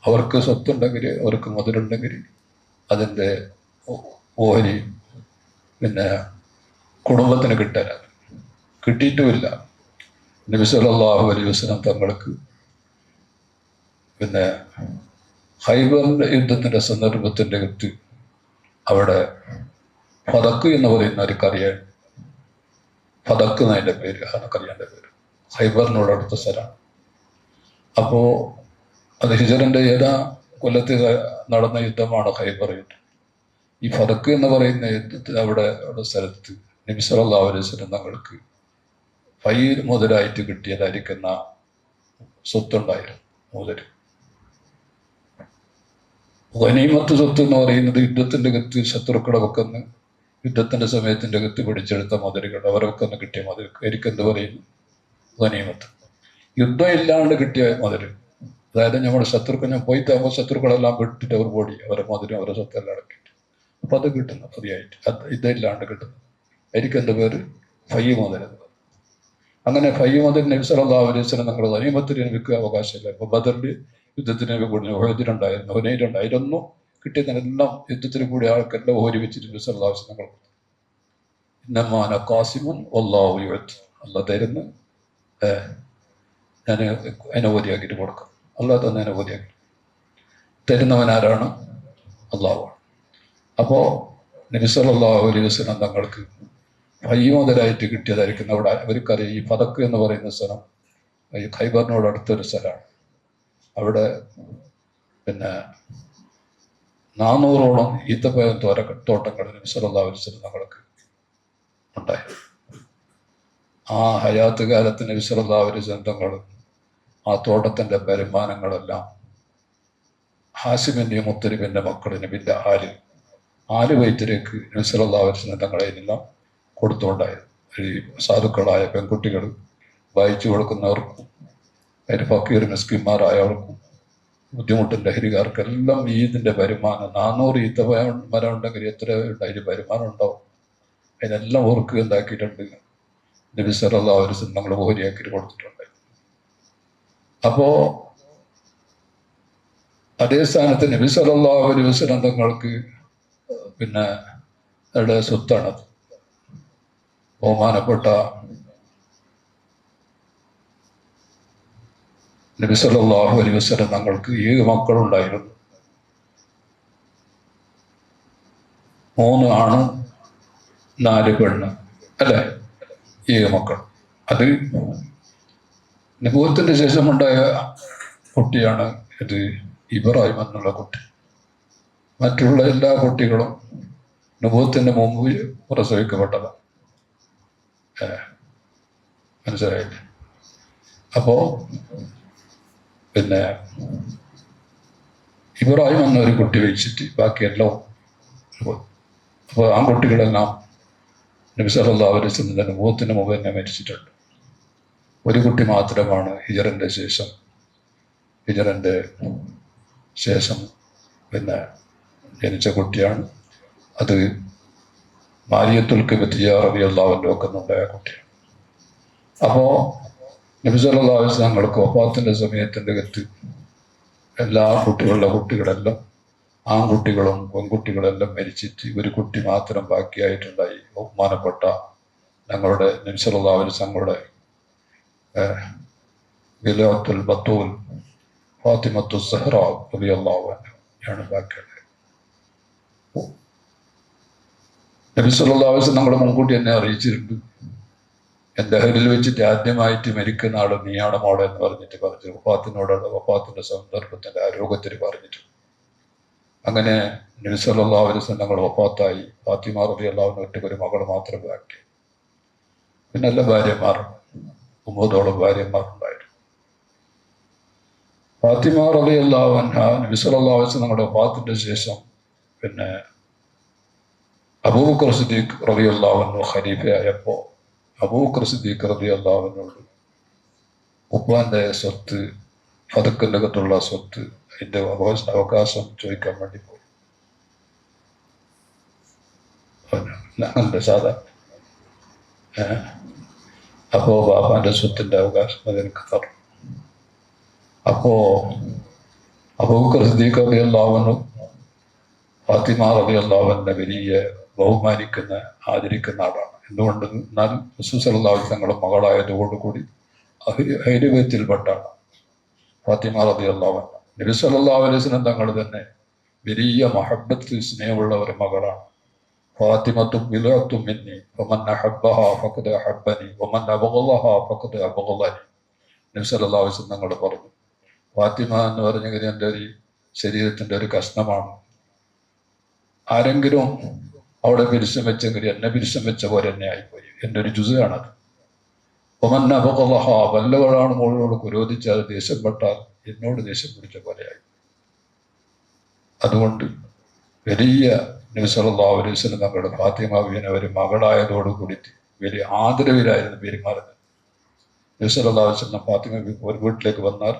അവർക്ക് സ്വത്തുണ്ടെങ്കിൽ, അവർക്ക് മുതലുണ്ടെങ്കിൽ അതിൻ്റെ ഓഹരി പിന്നെ കുടുംബത്തിന് കിട്ടാൻ കിട്ടിയിട്ടുമില്ല. നബി സല്ലല്ലാഹു അലൈഹി വസല്ലം തങ്ങൾക്ക് പിന്നെ ഖൈബറിന്റെ യുദ്ധത്തിന്റെ സന്ദർഭത്തിന്റെ അകത്ത് അവിടെ ഫതക്ക് എന്ന് പറയുന്ന ഒരു കറിയാണ്, ഫതക്ക് എന്നതിൻ്റെ പേര്, ആണ് കറിയാൻ്റെ പേര്. ഖൈബറിനോട് അടുത്ത സ്ഥലമാണ്. അപ്പോൾ അത് ഹിജറിന്റെ ഏതാ കൊല്ലത്ത് നടന്ന യുദ്ധമാണ് ഖൈബർ യുദ്ധം. ഈ ഫതക്ക് എന്ന് പറയുന്ന യുദ്ധത്തിൽ അവിടെ സ്ഥലത്ത് നബി സല്ലല്ലാഹു അലൈഹി വസല്ലം തങ്ങൾക്ക് ഫൈൽ മുതലായിട്ട് കിട്ടിയതായിരിക്കുന്ന സ്വത്തുണ്ടായിരുന്നു. മുതൽ ഗനീമത്ത് സ്വത്ത് എന്ന് പറയുന്നത് യുദ്ധത്തിന്റെ അകത്ത് ശത്രുക്കളെ വെക്കുന്ന യുദ്ധത്തിന്റെ സമയത്തിന്റെ അകത്ത് പിടിച്ചെടുത്ത മുതലുകൾ, അവരൊക്കെ ഒന്ന് കിട്ടിയ മുതൽ എനിക്കെന്ത് പറയുന്നു? ഗനീമത്ത്. യുദ്ധം ഇല്ലാണ്ട് കിട്ടിയ മുതൽ, അതായത് നമ്മുടെ ശത്രുക്കൾ, ഞാൻ പോയിട്ടാകുമ്പോൾ ശത്രുക്കളെല്ലാം വിട്ടിട്ട് അവർ ഓടി, അവരെ മുതലും അവരെ സ്വത്തെല്ലാം അടക്കിയിട്ട്, അപ്പൊ അത് കിട്ടുന്നു ഫ്രീയായിട്ട്. ഇതില്ലാണ്ട് കിട്ടുന്നു. എനിക്കെന്ത് പേര്? ഫൈ മുതൽ. അങ്ങനെ ഫൈ മുതൽ നബി സല്ലല്ലാഹു അലൈഹി വസല്ലം നിങ്ങൾ ഗനീമത്തിന് ലഭിക്കുക അവകാശമില്ല. ഇപ്പൊ ബദറിൽ യുദ്ധത്തിന് കൂടി ഉഹദിലുണ്ടായിരുന്നു, ഹുനൈനുണ്ട്, അതിലൊന്നും കിട്ടിയതിനെല്ലാം യുദ്ധത്തിന് കൂടി ആൾക്കെല്ലാം ഓരി വെച്ചിട്ട് നബി സല്ലല്ലാഹു അലൈഹി വസല്ലം ഇന്നമാന ഖാസിമുൻ വല്ലാഹു യുഅതി. അല്ലാഹ് തരുന്ന ഞാൻ അതിനെ ഓരിയാക്കിയിട്ട് കൊടുക്കും. അല്ലാഹ് തന്നെ അതിനെ ഓരിയാക്കി തരുന്നവൻ ആരാണ്? അല്ലാഹുവാണ്. അപ്പോ നബി സല്ലല്ലാഹു അലൈഹി വസല്ലം തങ്ങൾക്ക് ഫൈ മുതലായിട്ട് കിട്ടിയതായിരിക്കും. അവിടെ അവർക്കറിയാം ഈ ഫതക്ക് എന്ന് പറയുന്ന സ്ഥലം ഈ ഖൈബറിനോട് അടുത്തൊരു സ്ഥലമാണ്. അവിടെ പിന്നെ 400ഓളം ഈത്തപ്പഴം തോട്ടങ്ങൾ നബി സല്ലല്ലാഹു അലൈഹി വസല്ലം തങ്ങൾക്ക് ഉണ്ടായി. ആ ഹയാത്ത് കാലത്ത് നബി സല്ലല്ലാഹു അലൈഹി വസല്ലം തങ്ങൾ ആ തോട്ടത്തിന്റെ വരുമാനങ്ങളെല്ലാം ഹാസിമിന്റെയും മുത്തലിബിന്റെ മക്കൾ നബിന്റെ ആല് വൈദ്യരേക്ക് നബി സല്ലല്ലാഹു അലൈഹി വസല്ലം തങ്ങളെ എല്ലാം കൊടുത്തുകൊണ്ടായിരുന്നു. ഈ സാധുക്കളായ പെൺകുട്ടികൾ വായിച്ചു കൊടുക്കുന്നവർക്കും അതിന് ഫക്കീർ മിസ്കിന്മാരായവർക്കും ബുദ്ധിമുട്ടും ലഹരികാർക്കെല്ലാം ഇതിന്റെ വരുമാനം 400 ഈത്ത മരം ഉണ്ടെങ്കിൽ എത്ര അതിന് വരുമാനം ഉണ്ടാവും. അതിനെല്ലാം ഓർക്ക് ഉണ്ടാക്കിയിട്ടുണ്ട്. നബി സല്ലല്ലാഹു അലൈഹി വസല്ലം നമ്മൾ ഓഹരിയാക്കി കൊടുത്തിട്ടുണ്ട്. അപ്പോ അതേ സ്ഥാനത്ത് നബി സല്ലല്ലാഹു അലൈഹി വസല്ലം തങ്ങൾക്ക് പിന്നെ അവരുടെ സ്വത്താണത്. ബഹുമാനപ്പെട്ട നബി സല്ലല്ലാഹു അലൈഹി വസല്ലം തങ്ങൾക്ക് 7 മക്കളുണ്ടായിരുന്നു. 3 ആണ് 4 പെണ്ണ്, അല്ലെ? 7 മക്കൾ. അത് നബുവത്തിന്റെ ശേഷമുണ്ടായ കുട്ടിയാണ് ഇത് ഇബ്രാഹിം എന്നുള്ള കുട്ടി. മറ്റുള്ള എല്ലാ കുട്ടികളും നബുവത്തിന്റെ മുമ്പ് പ്രസവിക്കപ്പെട്ടതാണ്. മനസ്സിലായില്ലേ? അപ്പോ പിന്നെ ഇബ്രാഹിം എന്നൊരു കുട്ടി വെച്ചിട്ട് ബാക്കിയെല്ലാം. അപ്പോൾ ആ കുട്ടികളെല്ലാം നബി സല്ലല്ലാഹു അലൈഹി വസല്ലം നബുവത്തിന് മുമ്പ് തന്നെ മരിച്ചിട്ടുണ്ട്. ഒരു കുട്ടി മാത്രമാണ് ഹിജറിന്റെ ശേഷം പിന്നെ ജനിച്ച കുട്ടിയാണ്. അത് മാരിയത്തുൽ കിബ്തിയ്യ റളിയല്ലാഹു അൻഹ വെക്കുന്നുണ്ടായ കുട്ടിയാണ്. അപ്പോ നബി സല്ലല്ലാഹു അലൈഹി വസല്ലം തങ്ങൾക്ക് വഫാത്തിന്റെ സമയത്തിന്റെ അകത്ത് എല്ലാ കുട്ടികളെല്ലാം ആൺകുട്ടികളും പെൺകുട്ടികളെല്ലാം മരിച്ചിട്ട് ഒരു കുട്ടി മാത്രം ബാക്കിയായിട്ടുണ്ടായി. ബഹുമാനപ്പെട്ട ഞങ്ങളുടെ നബി സല്ലല്ലാഹു അലൈഹി വസല്ലം തങ്ങളുടെ ഗിലാത്തുൽ ബത്തൂൽ ഫാത്തിമത്തു സഹ്റ റളിയല്ലാഹു അൻഹയാണ് ബാക്കിയുള്ളത്. നബി സല്ലല്ലാഹു അലൈഹി വസല്ലം നമ്മുടെ മുൻകൂട്ടി എന്നെ അറിയിച്ചിട്ടുണ്ട്. എൻ്റെ അഹലിൽ വെച്ചിട്ട് ആദ്യമായിട്ട് മരിക്കുന്ന ആള് നീയാണ് മോളെ എന്ന് പറഞ്ഞിട്ട് വഫാത്തിന്റെ സന്ദർഭത്തിന്റെ ആരോഗ്യത്തിൽ പറഞ്ഞിട്ടുണ്ട്. അങ്ങനെ നബി സല്ലല്ലാഹു അലൈഹി വസല്ലം തങ്ങൾ വഫാത്തായി. ഫാത്തിമ റളിയല്ലാഹു അൻഹ ഒറ്റ ഒരു മകൾ മാത്രം ബാക്കി. പിന്നെ എല്ലാ ഭാര്യമാരും 9 ഭാര്യമാരുണ്ടായിരുന്നു. ഫാത്തിമ റളിയല്ലാഹു അൻഹ നബി സല്ലല്ലാഹു അലൈഹി വസല്ലം തങ്ങളുടെ വഫാത്തിന്റെ ശേഷം പിന്നെ അബൂബക്കർ സിദ്ദീഖ് റളിയല്ലാഹു അൻഹു ഖലീഫയായപ്പോൾ അബൂബക്കർ സിദ്ദീഖ് റളിയല്ലാഹു അൻഹുവിനോട് ഉപ്പാന്റെ സ്വത്ത്, ഫതക്കിന്റെ അകത്തുള്ള സ്വത്ത്, അതിന്റെ അവകാശം ചോദിക്കാൻ വേണ്ടി പോയി. സാധാ അപ്പോ ബാബാന്റെ സ്വത്തിന്റെ അവകാശം അതെനിക്ക് തന്നു. അപ്പോ അബൂബക്കർ സിദ്ദീഖ് റളിയല്ലാഹു അൻഹു ഫാത്തിമ റളിയല്ലാഹു അൻഹയെ വലിയ ബഹുമാനിക്കുന്ന ആദരിക്കുന്ന ആളാണ്. എന്തുകൊണ്ട്? എന്നാൽ റസൂൽ സല്ലല്ലാഹു അലൈഹി വസല്ലം തങ്ങളുടെ മകളായതോടുകൂടി അഹ്ലുബൈത്തിൽപ്പെട്ടാണ് ഫാത്തിമ റളിയല്ലാഹു അൻഹ. നബി സല്ലല്ലാഹു അലൈഹി വസല്ലം തങ്ങൾ തന്നെ വലിയ മഹബ്ബത്ത്, സ്നേഹമുള്ള ഒരു മകളാണ്. ഫാത്തിമത്തു ബിൽഅത്തു മിന്നി വമൻ അഹബ്ബഹാ ഫഖദ് അഹബ്ബനി വമൻ അബ്ഗളഹാ ഫഖദ് അബ്ഗളനി. നബി സല്ലല്ലാഹു അലൈഹി വസല്ലം തങ്ങൾ പറഞ്ഞു, ഫാത്തിമ എന്ന് പറഞ്ഞെങ്കിൽ എൻ്റെ ഒരു ശരീരത്തിന്റെ ഒരു കഷ്ണമാണ്. ആരെങ്കിലും അവിടെ പിരിശം വെച്ചെങ്കിൽ എന്നെ പിരിശം വെച്ച പോലെ എന്നെ ആയിപ്പോയി. എൻ്റെ ഒരു ജുസാണത്. ഒമൻ അബ്ഗളഹ, വല്ലവളാണ് മോളോട് കുരോധിച്ചാൽ, ദേഷ്യപ്പെട്ടാൽ എന്നോട് ദേഷ്യം പിടിച്ച പോലെയായി. അതുകൊണ്ട് വലിയ നബി സല്ലല്ലാഹു അലൈഹി വസല്ലം തങ്ങളുടെ ഫാത്തിമ ബീവിനെ ഒരു മകളായതോടുകൂടി വലിയ ആദരവിലായിരുന്നു പെരുമാറുന്നത്. നബി സല്ലല്ലാഹു അലൈഹി വസല്ലം ഫാത്തിമ ഒരു വീട്ടിലേക്ക് വന്നാൽ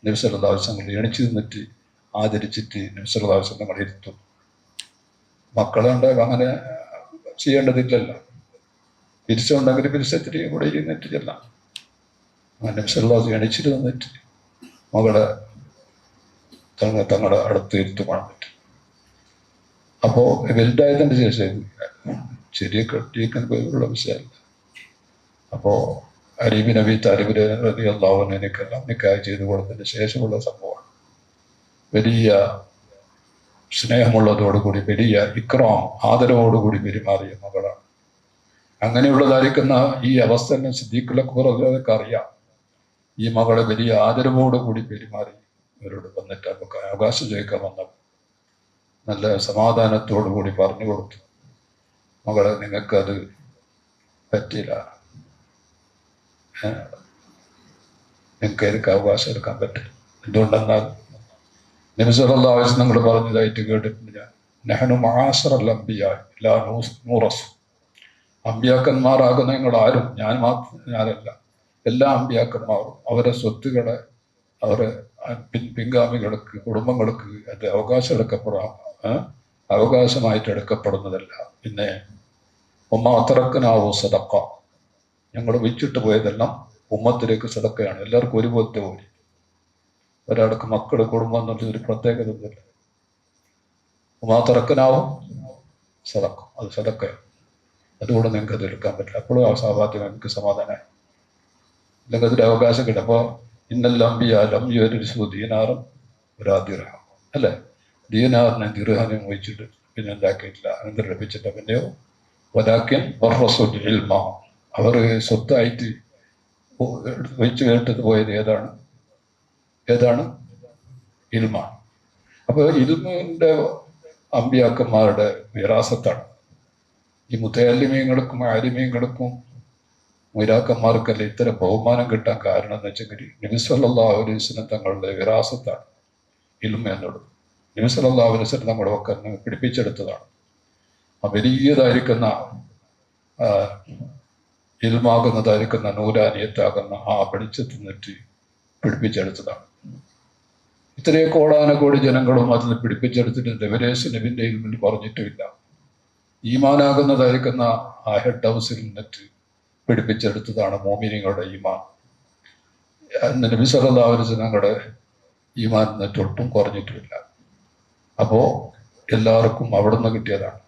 നബി സല്ലല്ലാഹു അലൈഹി വസല്ലം എണിച്ചു നിന്നിട്ട് ആദരിച്ചിട്ട് നബി സല്ലല്ലാഹു അലൈഹി വസല്ലം ഇരുത്തും. മക്കളുണ്ട് അങ്ങനെ ചെയ്യേണ്ടതില്ലല്ലോ. പിരിച്ചുണ്ടെങ്കിൽ പിരിച്ചത്തിരി കൂടെ ഇരുന്നിട്ട് ചെല്ലാം. നബി സല്ലല്ലാഹു അലൈഹി വസല്ലം എണിച്ചിട്ട് നിന്നിട്ട് മകളെ തങ്ങളുടെ അടുത്ത് ഇരുത്തുമാണ് പറ്റും. അപ്പോ വലുതായതിന്റെ ശേഷം ചെറിയ കെട്ടിയേക്കാൻ പോലുള്ള വിഷയമല്ല. അപ്പോ അലി ബിൻ അബി താലിബ് റളിയല്ലാഹു അൻഹു എനിക്കെല്ലാം നിക്കാഹ് ചെയ്തു കൊടുത്തതിന് ശേഷമുള്ള സംഭവമാണ്. വലിയ സ്നേഹമുള്ളതോടുകൂടി വലിയ ഇക്റാം, ആദരവോടുകൂടി പെരുമാറിയ മകളാണ്. അങ്ങനെയുള്ളതായിരിക്കുന്ന ഈ അവസ്ഥ തന്നെ സിദ്ദീഖുൽ അക്ബർ അതൊക്കെ അറിയാം. ഈ മകളെ വലിയ ആദരവോടുകൂടി പെരുമാറി അവരോട് വന്നിട്ട് നമുക്ക് അവകാശം ചോദിക്കാൻ വന്നപ്പോൾ നല്ല സമാധാനത്തോടു കൂടി പറഞ്ഞു കൊടുത്തു, മകളെ നിങ്ങൾക്കത് പറ്റില്ല, നിങ്ങൾക്ക് എനിക്ക് അവകാശം എടുക്കാൻ പറ്റില്ല. എന്തുകൊണ്ടെന്നാൽ നബി സല്ലല്ലാഹു അലൈഹി വസല്ലം നിങ്ങൾ പറഞ്ഞതായിട്ട് കേട്ടിട്ടുണ്ട് ഞാൻ. നഹ്നു മആശറൽ അംബിയാ ലാ നൂറസ്. അമ്പിയാക്കന്മാരാകുന്ന നിങ്ങൾ ആരും, ഞാനല്ല, എല്ലാ അമ്പിയാക്കന്മാരും അവരെ സ്വത്തുകളെ അവരെ പിൻഗാമികൾക്ക്, കുടുംബങ്ങൾക്ക് അത് അവകാശമായിട്ട് എടുക്കപ്പെടുന്നതല്ല. പിന്നെ ഉമ്മാത്തറക്കനാവോ സദക്ക, ഞങ്ങൾ വെച്ചിട്ട് പോയതെല്ലാം ഉമ്മത്തിലേക്ക് സദക്കയാണ്. എല്ലാവർക്കും ഒരുപോലത്തെ പോലെ. ഒരാൾക്ക് മക്കള്, കുടുംബം എന്നുള്ള ഒരു പ്രത്യേകത ഒന്നുമില്ല. ഉമ്മാത്തറക്കനാവും സദക്ക, അത് സദക്കയാണ്. അതുകൊണ്ട് നിങ്ങൾക്ക് അത് എടുക്കാൻ പറ്റില്ല. അപ്പോഴും ആ സാഹചര്യം എനിക്ക് സമാധാനമായി. അല്ലെങ്കിൽ അതിന്റെ അവകാശം കിട്ടും. അപ്പൊ ഇന്നെല്ലാം ദീനാറും ദിർഹം അല്ലെ, ദീനാറിനെ ദിർഹനും വെച്ചിട്ട് പിന്നെ എന്താക്കിയിട്ടില്ല, അനന്തരം ലഭിച്ചിട്ട് പിന്നെയോ വലാക്കിൻ ഇൽമ, അവർ സ്വത്തായിട്ട് വെച്ച് കേട്ടത് പോയത് ഏതാണ് ഇൽമ. അപ്പൊ ഇൽമിന്റെ അമ്പിയാക്കന്മാരുടെ വിരാസത്താണ്. ഈ മുത്തയല്ലിമീങ്ങൾക്കും ആലിമീങ്ങൾക്കും മുരാക്കന്മാർക്കല്ല ഇത്തരം ബഹുമാനം കിട്ടാൻ കാരണം എന്ന് വെച്ചെങ്കിൽ നബി സല്ലല്ലാഹു അലൈഹി വസല്ലം തങ്ങളുടെ വിരാസത്താണ് ഇൽമ എന്നുള്ളത്. നബി സല്ലല്ലാഹു അലൈഹി വസല്ലം നമ്മുടെ ഒക്കെ പിടിപ്പിച്ചെടുത്തതാണ്. ആ വലിയതായിരിക്കുന്ന ഇൽമാകുന്നതായിരിക്കുന്ന നൂരാനിയത്താകുന്ന ആ വെളിച്ചത്തിൽ നിന്നിട്ട് പിടിപ്പിച്ചെടുത്തതാണ്. ഇത്രയും കോടാനകോടി ജനങ്ങളും അതിൽ പിടിപ്പിച്ചെടുത്തിട്ട് റെവലേഷൻ നബിന്റെ ഇൽമിൽ പറഞ്ഞിട്ടുമില്ല. ഈമാനാകുന്നതായിരിക്കുന്ന ആ ഹെഡ് ഹൗസിൽ നിന്നിട്ട് പിടിപ്പിച്ചെടുത്തതാണ് മോമിനിങ്ങളുടെ ഈമാൻ. നബി സല്ലല്ലാഹു അലൈഹി വസല്ലം ഞങ്ങളുടെ ഈമാൻ നിന്നിട്ട് ഒട്ടും കുറഞ്ഞിട്ടുമില്ല. അപ്പോ എല്ലാവർക്കും അവിടെ നിന്ന് കിട്ടിയതാണ്.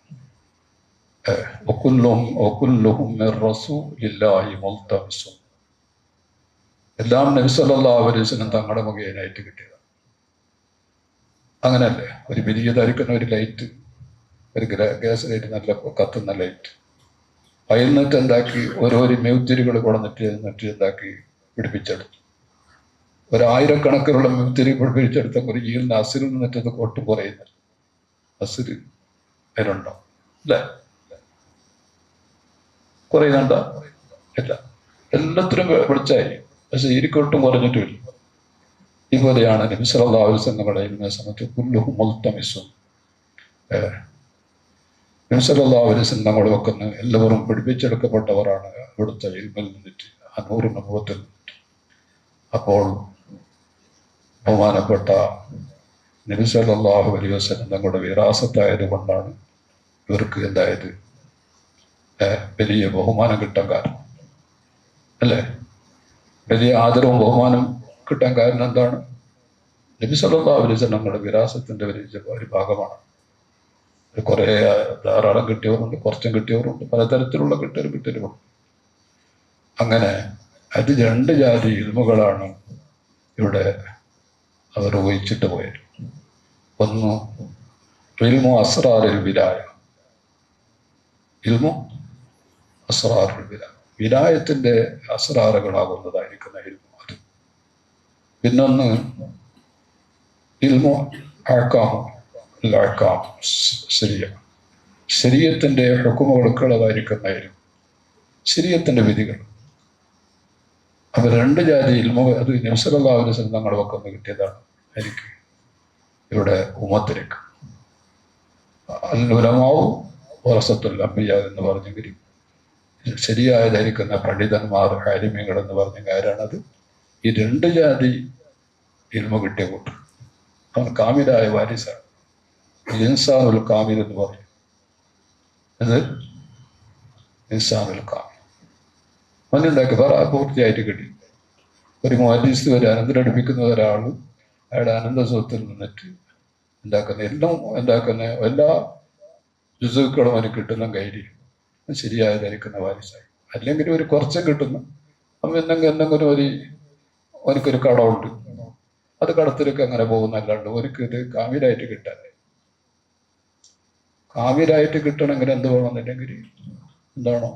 എല്ലാം നബി സല്ലല്ലാഹു അലൈഹി വസല്ലം തങ്ങളുടെ മുഖേനായിട്ട് കിട്ടിയതാണ്. അങ്ങനെയല്ലേ, ഒരു വലിയതായിരിക്കുന്ന ഒരു ലൈറ്റ്, ഒരു ഗ്യാസ് ലൈറ്റ്, നല്ല കത്തുന്ന ലൈറ്റ്, അതിൽ നിന്നിട്ട് എന്താക്കി ഓരോരോ മെഴുത്തിരികൾ കൊടുന്നിട്ട് എന്താക്കി പിടിപ്പിച്ചെടുത്തു. 1000കണക്കിനുള്ള മെഴുത്തിരി പിടിപ്പിച്ചെടുത്ത ഒരു ഈലിന് അസിറിൽ നിന്നിട്ട് അത് ഒട്ടും കുറയുന്നില്ല. അസിര് അതിലുണ്ടോ? അല്ലേ, കുറയുന്നുണ്ടോ? ഇല്ല, എല്ലാത്തിനും വെളിച്ചായി. പക്ഷെ ഈരിക്കൊട്ടും കുറഞ്ഞിട്ടുമില്ല. ഇതുപോലെയാണ് നബി സല്ലല്ലാഹു അലൈഹി വസല്ലം ഇൽമിനെ സംബന്ധിച്ച് കുല്ലുഹും മുൽതമിസുൻ. നബി സല്ലല്ലാഹു അലൈഹി വസല്ലം തങ്ങളുടെ വെക്കുന്ന എല്ലാവരും പിടിപ്പിച്ചെടുക്കപ്പെട്ടവരാണ് ഇവിടുത്തെ ഇൽമിൽ നിന്നിട്ട്, ആ നൂറ് നബുവത്തിൽ നിന്നിട്ട്. അപ്പോൾ ബഹുമാനപ്പെട്ട നബി സല്ലല്ലാഹു അലൈഹി വസല്ലം തങ്ങളുടെ വിരാസത്തായത് കൊണ്ടാണ് ഇവർക്ക് എന്തായത് വലിയ ബഹുമാനം കിട്ടാൻ കാരണം, അല്ലേ? വലിയ ആദരവും ബഹുമാനം കിട്ടാൻ കാരണം എന്താണ്? നബി സല്ലല്ലാഹു അലൈഹി വസല്ലം തങ്ങളുടെ വിരാസത്തിന്റെ ഒരു ഭാഗമാണ്. കുറെ ധാരാളം കിട്ടിയവരുണ്ട്, കുറച്ചും കിട്ടിയവരുണ്ട്, പലതരത്തിലുള്ള കിട്ടലുമുണ്ട്. അങ്ങനെ അത് 2 ജാതി ഇൽമുകളാണ് ഇവിടെ അവർ വഹിച്ചിട്ട് പോയത്. ഒന്ന് ഇൽമു അസ്റാറുൽ വിലായ, ഇൽമു അസ്റാറുൽ വിലായ, വിലായത്തിന്റെ അസ്റാറുകളാകുന്നതായിരിക്കുന്ന ഇൽമു അത്. പിന്നൊന്ന് ഇൽമു അഹ്കാം, ശരീഅത്തിന്റെ ഹുക്മുകൾക്കുള്ളതായിരിക്കുന്ന ഇൽമു, ശരീഅത്തിന്റെ വിധികൾ. അപ്പൊ 2 ജാതി ഇൽമു അത് നബി സല്ലല്ലാഹു അലൈഹി വസല്ലം തങ്ങളുടെ പക്കൽ കിട്ടിയതാണ് എനിക്ക് ഇവിടെ ഉമ്മത്തിലേക്ക്. അൽ ഉലമാഉ വറസത്തുൽ അംബിയാ എന്ന് പറഞ്ഞെങ്കിൽ ശരിയായതായിരിക്കുന്ന പണ്ഡിതന്മാർ, ആലിമീങ്ങൾ എന്ന് പറഞ്ഞെങ്കിൽ ആരാണത്? ഈ 2 ജാതി ഇൽമു കിട്ടിയ കൂട്ടർ. അവൻ കാമിലായ വാരിസാണ്. ഇൻസാനുൽ കാമിൽ എന്ന് പറയും. അത് ഇൻസാനുൽ കാമിൽ അവനുണ്ടാക്കി പൂർത്തിയായിട്ട് കിട്ടി. ഒരു മുഹദ്ദിസ്, ഒരു അനന്തരടിപ്പിക്കുന്ന ഒരാൾ അയാളുടെ അനന്ത സ്വത്തിൽ നിന്നിട്ട് ഉണ്ടാക്കുന്ന എല്ലാ ജുസുക്കളും അവന് കിട്ടുന്ന കൈര്യം ശരിയായതായിരിക്കുന്ന വാരിസായി. അല്ലെങ്കിൽ ഒരു കുറച്ച് കിട്ടുന്നു, അവൻ എന്തെങ്കിലും അവനക്കൊരു കടമുണ്ട്, അത് കടത്തിലേക്ക് അങ്ങനെ പോകുന്നല്ലാണ്ട് അവർക്ക് ഇത് കാമിലായിട്ട് കിട്ടാതെ. കാമിലായിട്ട് കിട്ടണമെങ്കിൽ എന്ത് വേണമെന്നുണ്ടെങ്കിൽ എന്താണോ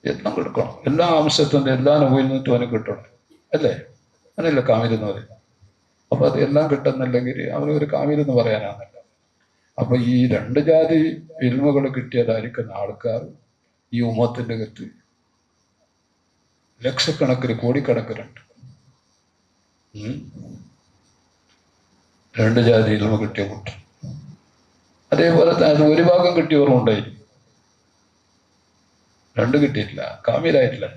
എല്ലാം കൊടുക്കണം. എല്ലാ അംശത്തിൻ്റെ എല്ലാ നോയിൽ നിന്നിട്ടും അവന് കിട്ടണം, അല്ലേ? അങ്ങനെയല്ല കാമിലെന്ന് പറയുന്നത്. അപ്പൊ അത് എല്ലാം കിട്ടുന്നില്ലെങ്കിൽ അവനൊരു കാമിലെന്ന് പറയാനാണല്ല. അപ്പൊ ഈ രണ്ട് ജാതി ഇൽമുകൾ കിട്ടിയതായിരിക്കുന്ന ആൾക്കാർ ഈ ഉമ്മത്തിന്റെ അകത്ത് ലക്ഷക്കണക്കിന് കോടിക്കണക്കിനുണ്ട്. രണ്ട് ജാതി ഇൽമ കിട്ടിയ കൂട്ടർ. അതേപോലെ തന്നെ ഒരു ഭാഗം കിട്ടിയവരും ഉണ്ടായിരിക്കും, രണ്ട് കിട്ടിയിട്ടില്ല, കാമിലായിട്ടില്ല.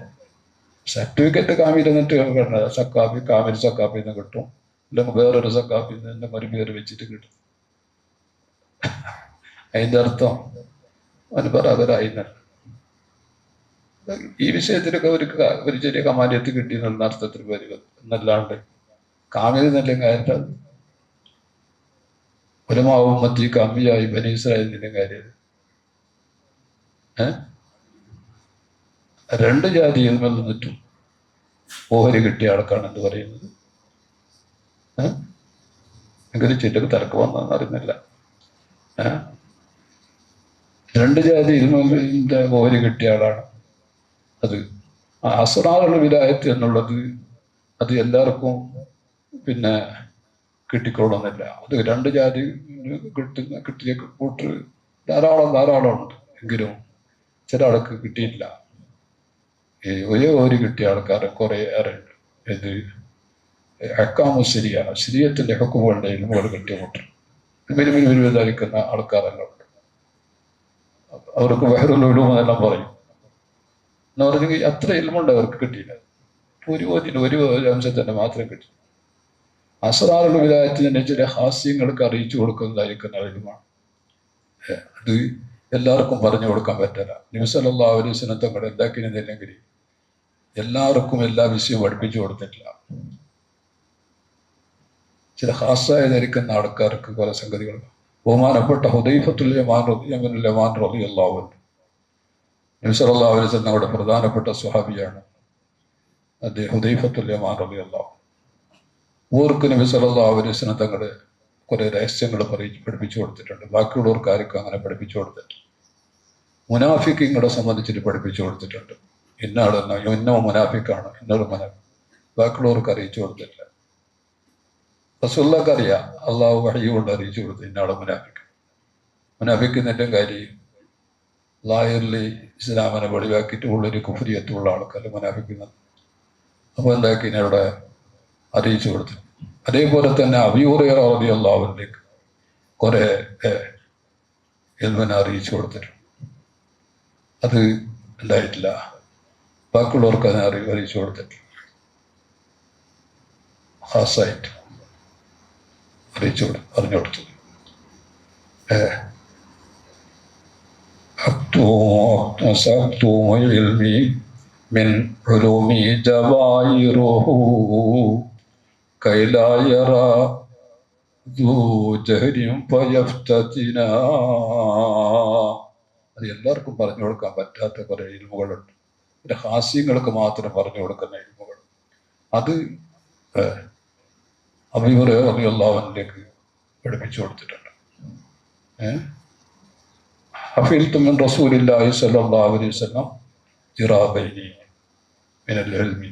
സർട്ടിഫിക്കറ്റ് കാമിൽ എന്നിട്ട് സക്കാഫി കാമിൽ സക്കാഫി എന്ന് കിട്ടും, അല്ലെങ്കിൽ വേറൊരു സക്കാഫി എന്നെ മരുപേര് വെച്ചിട്ട് കിട്ടും. അതിന്റെ അർത്ഥം അവന് ബറാബരായില്ല. ഈ വിഷയത്തിലൊക്കെ ഒരു ചെറിയ കമാലിയത്ത് കിട്ടി എന്നുള്ള അർത്ഥത്തിൽ വരിക എന്നല്ലാണ്ട് കാമിൽ എന്നല്ലെങ്കിൽ അതിൻ്റെ ഉലമാവും മത്തി കമ്മിയായി ബനീസ്രായതിന്റെ കാര്യം. രണ്ട് ജാതിയിൽ നിന്നിട്ടും ഓഹരി കിട്ടിയ ആൾക്കാണ് എന്ന് പറയുന്നത്. എങ്കിലും ചിലക്ക് തലക്ക് വന്നെന്ന് അറിയുന്നില്ല. രണ്ട് ജാതിയിൽ നിന്നിന്റെ ഓഹരി കിട്ടിയ ആളാണ്. അത് അസ്റാറുൽ വിലായത്ത് എന്നുള്ളത് അത് എല്ലാവർക്കും പിന്നെ കിട്ടിക്കൊള്ളുന്നില്ല. അത് രണ്ട് ജാതി കിട്ടിയ കൂട്ടർ ധാരാളം ഉണ്ട്. എങ്കിലും ചില ആൾക്ക് കിട്ടിയില്ല. ഒരേ ഓരി കിട്ടിയ ആൾക്കാർ കുറെ ഏറെ ഉണ്ട്. ഇത് ഹക്കാമു ശരീഅത്തിന്റെ ഹുക്കുമുകളുടെ ഇൽമുകൾ കിട്ടിയ കൂട്ടർ വിരുവിധരിക്കുന്ന ആൾക്കാരെല്ലാം ഉണ്ട്. അവർക്ക് ബഹ്റുൽ ഉലൂം എന്നെല്ലാം പറയും എന്ന് പറഞ്ഞെങ്കിൽ അത്ര ഇൽമുണ്ട് അവർക്ക് കിട്ടിയില്ല. ഒരു അംശത്തിന്റെ മാത്രം കിട്ടി. അസ്റാറുൽ വിലായത്തിന്റെ ചില ഹാസ്യങ്ങൾക്ക് അറിയിച്ചു കൊടുക്കുന്നതായിരിക്കുന്ന ഇൽമാണ്. അത് എല്ലാവർക്കും പറഞ്ഞു കൊടുക്കാൻ പറ്റില്ല. നബി സല്ലല്ലാഹു അലൈഹി വസല്ലം തങ്ങൾ എന്താക്കിയിരുന്നില്ലെങ്കിൽ എല്ലാവർക്കും എല്ലാ വിഷയവും പഠിപ്പിച്ചു കൊടുത്തിട്ടില്ല. ചില ഹാസായി ധരിക്കുന്ന ആൾക്കാർക്ക് പല സംഗതികൾ. ബഹുമാനപ്പെട്ട ഹുദൈഫത്തുൽ യമാൻ റളിയല്ലാഹു അൻഹു നബി സല്ലല്ലാഹു അലൈഹി വസല്ലം തങ്ങളുടെ പ്രധാനപ്പെട്ട സ്വഹാബിയാണ്. അദ്ദേഹം ഹുദൈഫത്തുൽ യമാൻ റളിയല്ലാഹു ഓർക്ക് നബി സല്ലല്ലാഹു അലൈഹി വസല്ലം തങ്ങളുടെ കുറെ രഹസ്യങ്ങൾ പഠിപ്പിച്ചു കൊടുത്തിട്ടുണ്ട്. ബാക്കിയുള്ളവർക്ക് ആർക്കും അങ്ങനെ പഠിപ്പിച്ചു കൊടുത്തിട്ടുണ്ട്. മുനാഫിക്കുകളെ സംബന്ധിച്ചിട്ട് പഠിപ്പിച്ചു കൊടുത്തിട്ടുണ്ട്. ഇന്നാളെന്ന ഇന്നോ മുനാഫിക്കാണ്, ഇന്നൊരു മുനാഫിക്. ബാക്കിയുള്ളവർക്ക് അറിയിച്ചു കൊടുത്തിട്ടില്ല. റസൂലുള്ളാഹിക്ക് അറിയാം, അള്ളാഹു വഹി കൊണ്ട് അറിയിച്ചു കൊടുത്തു ഇന്നാളെ മുനാഫിക്കുന്നതിൻ്റെ കാര്യം ലാഹിറിൽ ഇസ്ലാമിനെ വെളിവാക്കിയിട്ട് ഉള്ളൊരു കുഫ്രിയത്തുള്ള ആൾക്കാർ മുനാഫിക്കുന്നത്. അപ്പോൾ എന്താക്കി അവിടെ അറിയിച്ചു കൊടുത്തു. അതേപോലെ തന്നെ അബൂ ഹുറൈറ റളിയല്ലാഹു അൻഹു കുറെ ഇൽമിനെ അറിയിച്ചു കൊടുത്തിട്ടുണ്ട്. അത് ഉണ്ടായിട്ടില്ല. ബാക്കിയുള്ളവർക്ക് അതിനെ അറിയിച്ചു കൊടുത്തിട്ടില്ല. ഖാസായിട്ട് അറിഞ്ഞു കൊടുത്തു. من علومي جواهره كي لا يرى ذو جهل فيفتتنا. അത് എല്ലാവർക്കും പറഞ്ഞു കൊടുക്കാൻ പറ്റാത്ത കുറെ ഇൽമുകളുണ്ട്. പിന്നെ ഹാസ്യങ്ങൾക്ക് മാത്രം പറഞ്ഞു കൊടുക്കുന്ന ഇൽമുകൾ. അത് അബൂ ഹുറൈറ റളിയല്ലാഹു അൻഹുവിലേക്ക് പഠിപ്പിച്ചു കൊടുത്തിട്ടുണ്ട്. ഹഫിൽതു മിൻ റസൂലില്ലാഹി സ്വല്ലല്ലാഹു അലൈഹി വസല്ലം ജിറാബൈനി മിനൽ ഇൽമി.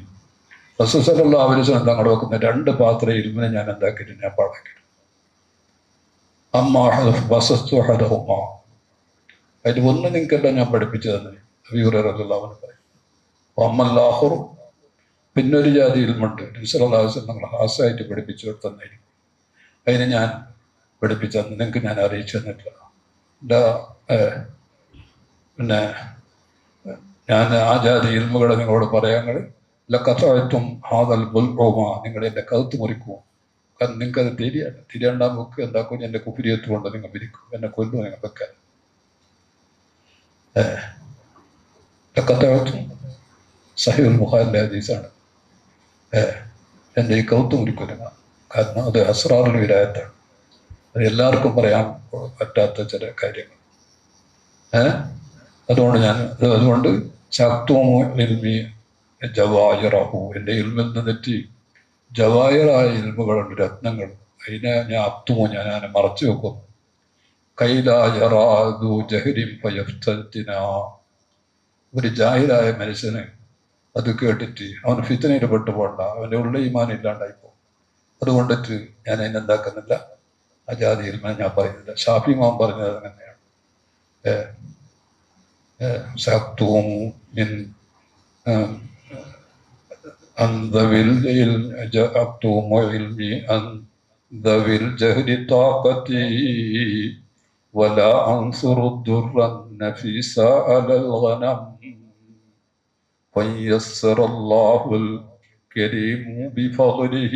റസൂൽ സ്വല്ലല്ലാഹു അലൈഹി വസല്ലം തങ്ങൾ വെക്കുന്ന രണ്ട് പാത്ര ഇൽമിനെ ഞാൻ എന്താക്കിയിട്ടുണ്ട്, ഞാൻ പാടാക്കിയിട്ടുണ്ട്. അമ്മാ വസസ്തു അഹദഹുമാ, അതിൽ ഒന്ന് നിങ്ങൾക്കെല്ലാം ഞാൻ പഠിപ്പിച്ചു തന്നെ അബൂ ഹുറൈറ റളിയല്ലാഹു അൻഹു പറയും. അമ്മൽ ആഖിറു, പിന്നൊരു ജാതി ഇൽമുണ്ട് നബി സല്ലല്ലാഹു അലൈഹി വസല്ലം തങ്ങൾ ഹാസായിട്ട് പഠിപ്പിച്ചു തന്നായിരിക്കും. അതിനെ ഞാൻ പഠിപ്പിച്ചു തന്നു, നിങ്ങൾക്ക് ഞാൻ അറിയിച്ചു തന്നിട്ടില്ല. പിന്നെ ഞാൻ ആ ജാതി ഇൽമുകളെ നിങ്ങളോട് പറയാങ്ങൾ ലക്കത്തും ഹാദൽ ബുൽഉമ, നിങ്ങൾ എൻ്റെ കഴുത്ത് മുറിക്കുമോ? കാരണം നിങ്ങൾക്കത് തിരിയണ്ടാൻ ബുക്ക് എന്താക്കും, എൻ്റെ കുഫിരിയത്ത് കൊണ്ട് നിങ്ങൾ പിരിക്കും, എന്നെ കൊല്ലും നിങ്ങൾ വെക്കാൻ. ലക്കത്തും സഹീഹുൽ ബുഖാരിയുടെ ഹദീസാണ്. എൻ്റെ ഈ കൗത്ത് മുറിക്കൊല്ലുക. കാരണം അത് അസ്റാറുൽ വിലായത്താണ്. അത് എല്ലാവർക്കും പറയാൻ പറ്റാത്ത ചില കാര്യങ്ങൾ. അതുകൊണ്ട് ശക്തമോ ഇൽമി ജവാഹിറഹു, എൻ്റെ ഇൽമിൽ നിന്നിട്ട് ജവാഹിറായ ഇൽമുകളുണ്ട്, രത്നങ്ങൾ. അതിനെ ഞാൻ അത്തുമോ, ഞാൻ അതിനെ മറച്ചു വെക്കുന്നു. കൈലായറാദു ജഹരിം ഫയഫ്തത്തിന, ഒരു ജാഹിറായ മനുഷ്യന് അത് കേട്ടിട്ട് അവന് ഫിത്തനയിൽ പെട്ടുപോകണ്ട, അവൻ്റെ ഉള്ള ഈമാൻ ഇല്ലാണ്ടായിപ്പോ. അതുകൊണ്ടിട്ട് ഞാൻ അതിനെന്താക്കുന്നില്ല, ആ ജാതി ഇൽമിനെ ഞാൻ പറയുന്നില്ല. ഷാഫി ഇമാം പറഞ്ഞത് അങ്ങനെയാണ്. സഅക്തും മിൻ عن ذوي العلم أكتم علمي عن ذوي الجهل طاقتي ولا أنصر الضر النفيس على الغنم فيسر الله الكريم بفضله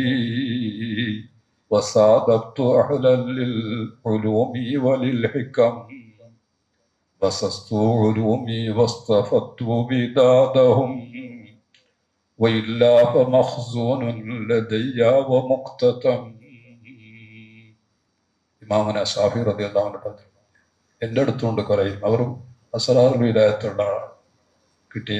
وصادقت أهلا للعلوم وللحكم بسطت علومي واصطفدت بدادهم وإلا فمخزون لدي ومقتتم. ഇമാമന ഷാഫി റളിയല്ലാഹു അൻഹു പറഞ്ഞു, എൻ്റെ അടുത്തുകൊണ്ട് കുറയും അവരും അസ്റാറുൽ വിലായത്തുള്ള ആളാണ്, കിട്ടിയ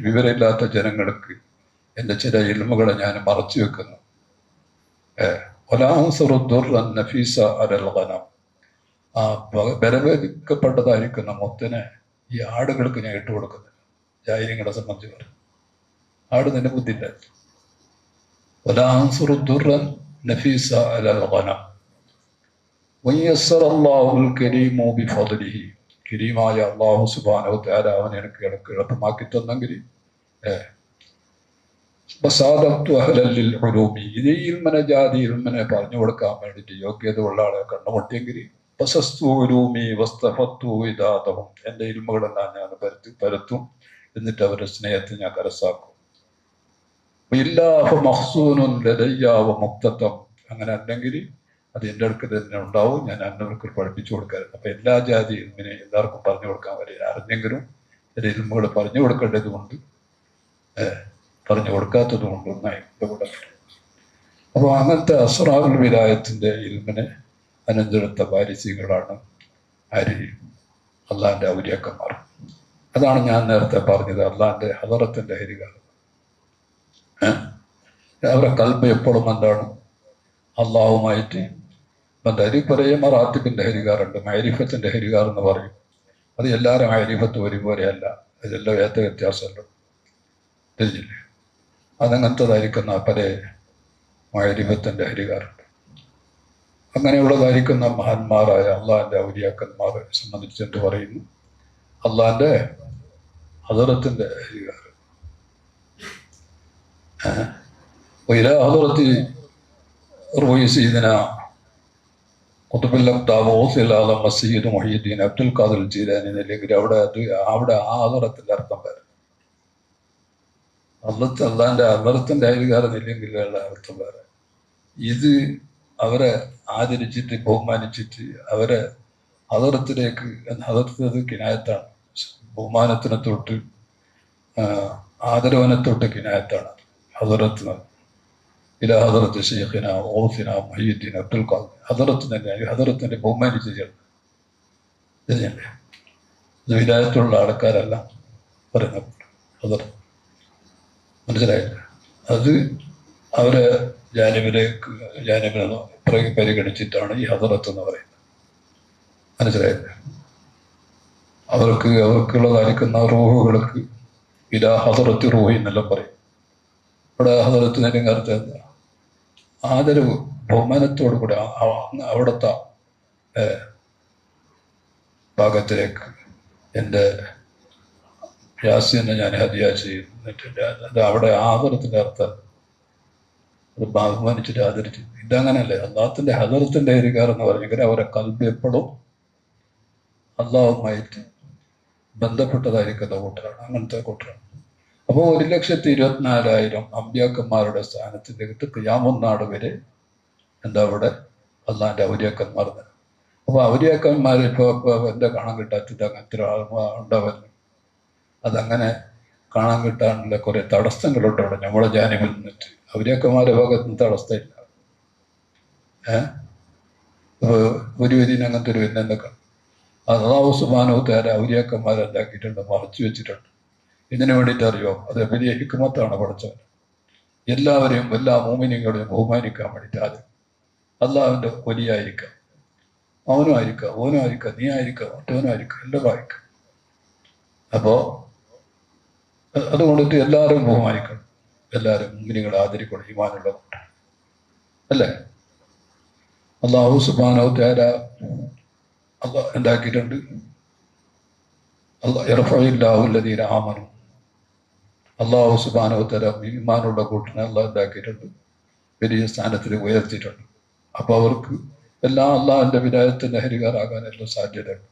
വിവരമില്ലാത്ത ജനങ്ങൾക്ക് എൻ്റെ ചില ഇൽമുകളെ ഞാൻ മറച്ചു വെക്കുന്നു. ആ ബലവേദിക്കപ്പെട്ടതായിരിക്കുന്ന മുത്തിനെ ഈ ആടുകൾക്ക് ഞാൻ ഇട്ടുകൊടുക്കുന്നില്ല. ജാഹിലിങ്ങളെ സംബന്ധിച്ച് പറഞ്ഞു, ആട് നിന്റെ ബുദ്ധിയില്ല. കരീമായ അല്ലാഹു സുബ്ഹാനഹു വ തആല അവൻ എനിക്ക് എളുപ്പമാക്കി തന്നെങ്കിൽ ഇത് ഇൽമനെ ജാതി ഇൽമനെ പറഞ്ഞു കൊടുക്കാൻ വേണ്ടിയിട്ട് യോഗ്യത ഉള്ള ആളെ കണ്ടുമുട്ടിയെങ്കിൽ എൻ്റെ ഇൽമുകളെല്ലാം ഞാൻ പരത്തും, എന്നിട്ട് അവരുടെ സ്നേഹത്തെ ഞാൻ കരസാക്കും. അങ്ങനെ അല്ലെങ്കിൽ അത് എൻ്റെ അടുക്കൽ തന്നെ ഉണ്ടാവും, ഞാൻ അന്നവർക്ക് പഠിപ്പിച്ചു കൊടുക്കാറുണ്ട്. അപ്പൊ എല്ലാ ജാതി ഇൽമിനെ എല്ലാവർക്കും പറഞ്ഞു കൊടുക്കാൻ വരില്ല, അറിഞ്ഞെങ്കിലും ചില ഇൽമുകൾ പറഞ്ഞു കൊടുക്കേണ്ടത് കൊണ്ട് പറഞ്ഞു കൊടുക്കാത്തത് കൊണ്ട് ഒന്നായി ബന്ധപ്പെടപ്പെട്ടു. അപ്പോൾ അങ്ങനത്തെ അസ്റാറുൽ വിലായത്തിന്റെ ഇൽമിനെ അനന്തെടുത്ത വാരിസികളാണ് അള്ളാന്റെ ഔലിയാക്കന്മാർ. അതാണ് ഞാൻ നേരത്തെ പറഞ്ഞത്, അള്ളാന്റെ ഹദറത്തിന്റെ ഹരികാരം. അവരുടെ കൽബ് എപ്പോഴും എന്താണ്? അള്ളാഹുമായിട്ട് ബന്ധം. പറയും റാത്തിബിന്റെ ഹരികാറുണ്ട്, മൈരിഫത്തിന്റെ ഹരികാർ എന്ന് പറയും. അത് എല്ലാവരും മൈരിഫത്ത് ഒരുപോലെയല്ല, അതെല്ലാം വ്യത്യാസമല്ലോ, തിരിഞ്ഞില്ലേ? അതങ്ങനത്തതായിരിക്കുന്ന പല മൈരിഫത്തിന്റെ ഹരികാറുണ്ട്. അങ്ങനെയുള്ളതായിരിക്കുന്ന മഹാന്മാരായ അള്ളാഹിന്റെ ഔലിയാക്കന്മാരെ സംബന്ധിച്ച് എന്ത് പറയുന്നു? അള്ളാഹിന്റെ ഹദറത്തിന്റെ ഹരികാർ. ഹദറത്തി മസീദ് മുഹീദ്ദീൻ അബ്ദുൽ ഖാദിർ ജീലാനി അല്ലെങ്കിൽ അവിടെ ആ ഹദറത്തിന്റെ അർത്ഥം വരും. അള്ളാന്റെ ഹദറത്തിന്റെ ഹരികാരനില്ലെങ്കിൽ അർത്ഥം വേറെ. ഇത് അവരെ ആദരിച്ചിട്ട് ബഹുമാനിച്ചിട്ട് അവരെ ഹദറത്തിലേക്ക്, ഹദറത്ത് കിനായത്താണ്, ബഹുമാനത്തിനെ തൊട്ട് ആദരവനെ തൊട്ട് കിനായത്താണ് ഹദറത്ത്. ഇല ഹദറത്ത് ശൈഖിന ഓസിന മുഹീദ്ദീൻ അബ്ദുൽ ഖാദിർ, ഹദറത്ത് തന്നെ, ഹദറത്തിനെ ബഹുമാനിച്ച് ചേർന്ന് വിലായത്തുള്ള ആൾക്കാരല്ല പറയുന്നത് ഹദറത്ത്. മനസ്സിലായില്ല? അത് അവരെ ജാനിബിനെ പരിഗണിച്ചിട്ടാണ് ഈ ഹദറത്ത് എന്ന് പറയുന്നത്. മനസ്സിലായില്ല? അവർക്കുള്ളതായിരിക്കുന്ന റൂഹുകൾക്ക് ഇലാ ഹദറത്ത് റൂഹി എന്നെല്ലാം പറയും. ഇവിടെ ഹദറത്തിന് അർത്ഥം എന്താ? ആദരവ്, ബഹുമാനത്തോടു കൂടെ അവിടുത്തെ ഭാഗത്തിലേക്ക് എൻ്റെ യാസിനെ ഞാൻ ഹദിയ ചെയ്യുന്നിട്ട് അത് അവിടെ ആദരത്തിന്റെ അർത്ഥം അത് ബഹുമാനിച്ചിട്ട് ആദരിച്ചു. ഇതങ്ങനല്ലേ? അള്ളാഹത്തിന്റെ ഹദറത്തിന്റെ ഹരികാർ എന്ന് പറഞ്ഞെങ്കിൽ അവരെ കൽബ് എപ്പോഴും അള്ളാഹുമായിട്ട് ബന്ധപ്പെട്ടതായിരിക്കുന്ന കൂട്ടരാണ്, അങ്ങനത്തെ കൂട്ടരാണ്. അപ്പോൾ 1,24,000 അമ്പ്യാക്കന്മാരുടെ സ്ഥാനത്തിന്റെ ഖിയാമത്ത് വരെ എന്താ അവിടെ അള്ളാഹിന്റെ ഔലിയാക്കന്മാർ. അപ്പൊ ഔലിയാക്കന്മാർ ഇപ്പൊ എന്താ കാണാൻ കിട്ടാത്തത്? അങ്ങനത്തെ ഉണ്ടാവുന്നു. അതങ്ങനെ കാണാൻ കിട്ടാനുള്ള കുറെ തടസ്സങ്ങളുണ്ട് അവിടെ നമ്മളെ ജാനിബിൽ നിന്നിട്ട്. ഔലിയാക്കന്മാരുടെ ഭാഗത്ത് നിന്ന് തടസ്സമില്ല. ഒരു വരിന് അങ്ങനത്തെ ഒരു പിന്നെ എന്തൊക്കെ അല്ലാഹു സുബ്ഹാനഹു തആല ഔലിയാക്കന്മാരെ എന്താക്കിയിട്ടുണ്ട്? മറച്ചു വെച്ചിട്ടുണ്ട്. ഇതിനു വേണ്ടിയിട്ട് അറിയോ? അത് വലിയ ഹിക്മത്താണ് പഠിച്ചവൻ. എല്ലാവരെയും എല്ലാ മോമിനികളെയും ബഹുമാനിക്കാൻ വേണ്ടിയിട്ട് ആദ്യം അള്ളാഹുവിന്റെ വലിയായിരിക്കാം, അവനും ആയിരിക്കാം, ഓനും ആയിരിക്കാം, നീ ആയിരിക്കാം, മറ്റവനും ആയിരിക്കാം, എല്ലാവരും ആയിരിക്കാം. അപ്പോൾ അതുകൊണ്ടിട്ട് എല്ലാവരും ബഹുമാനിക്കണം, എല്ലാവരും മുഅ്മിനീങ്ങളെ ആദരിക്കണം, ഈമാനുള്ള കൂട്ടം അല്ലേ. അല്ലാഹു സുബ്ഹാനഹു തആല അല്ലാഹ് എന്താക്കിയിട്ടുണ്ട്, യർഫഉല്ലാഹു അല്ലദീന ആമനു, അല്ലാഹു സുബ്ഹാനഹു തആല ഈമാനുള്ള കൂട്ടിനെ അല്ലാഹ് എന്താക്കിയിട്ടുണ്ട്, വലിയ സ്ഥാനത്തിൽ ഉയർത്തിയിട്ടുണ്ട്. അപ്പോൾ അവർക്ക് എല്ലാം അള്ളാഹിൻ്റെ വിലായത്തിൻ്റെ ഹരികാരാകാനെല്ലാം സാധ്യതയുണ്ട്.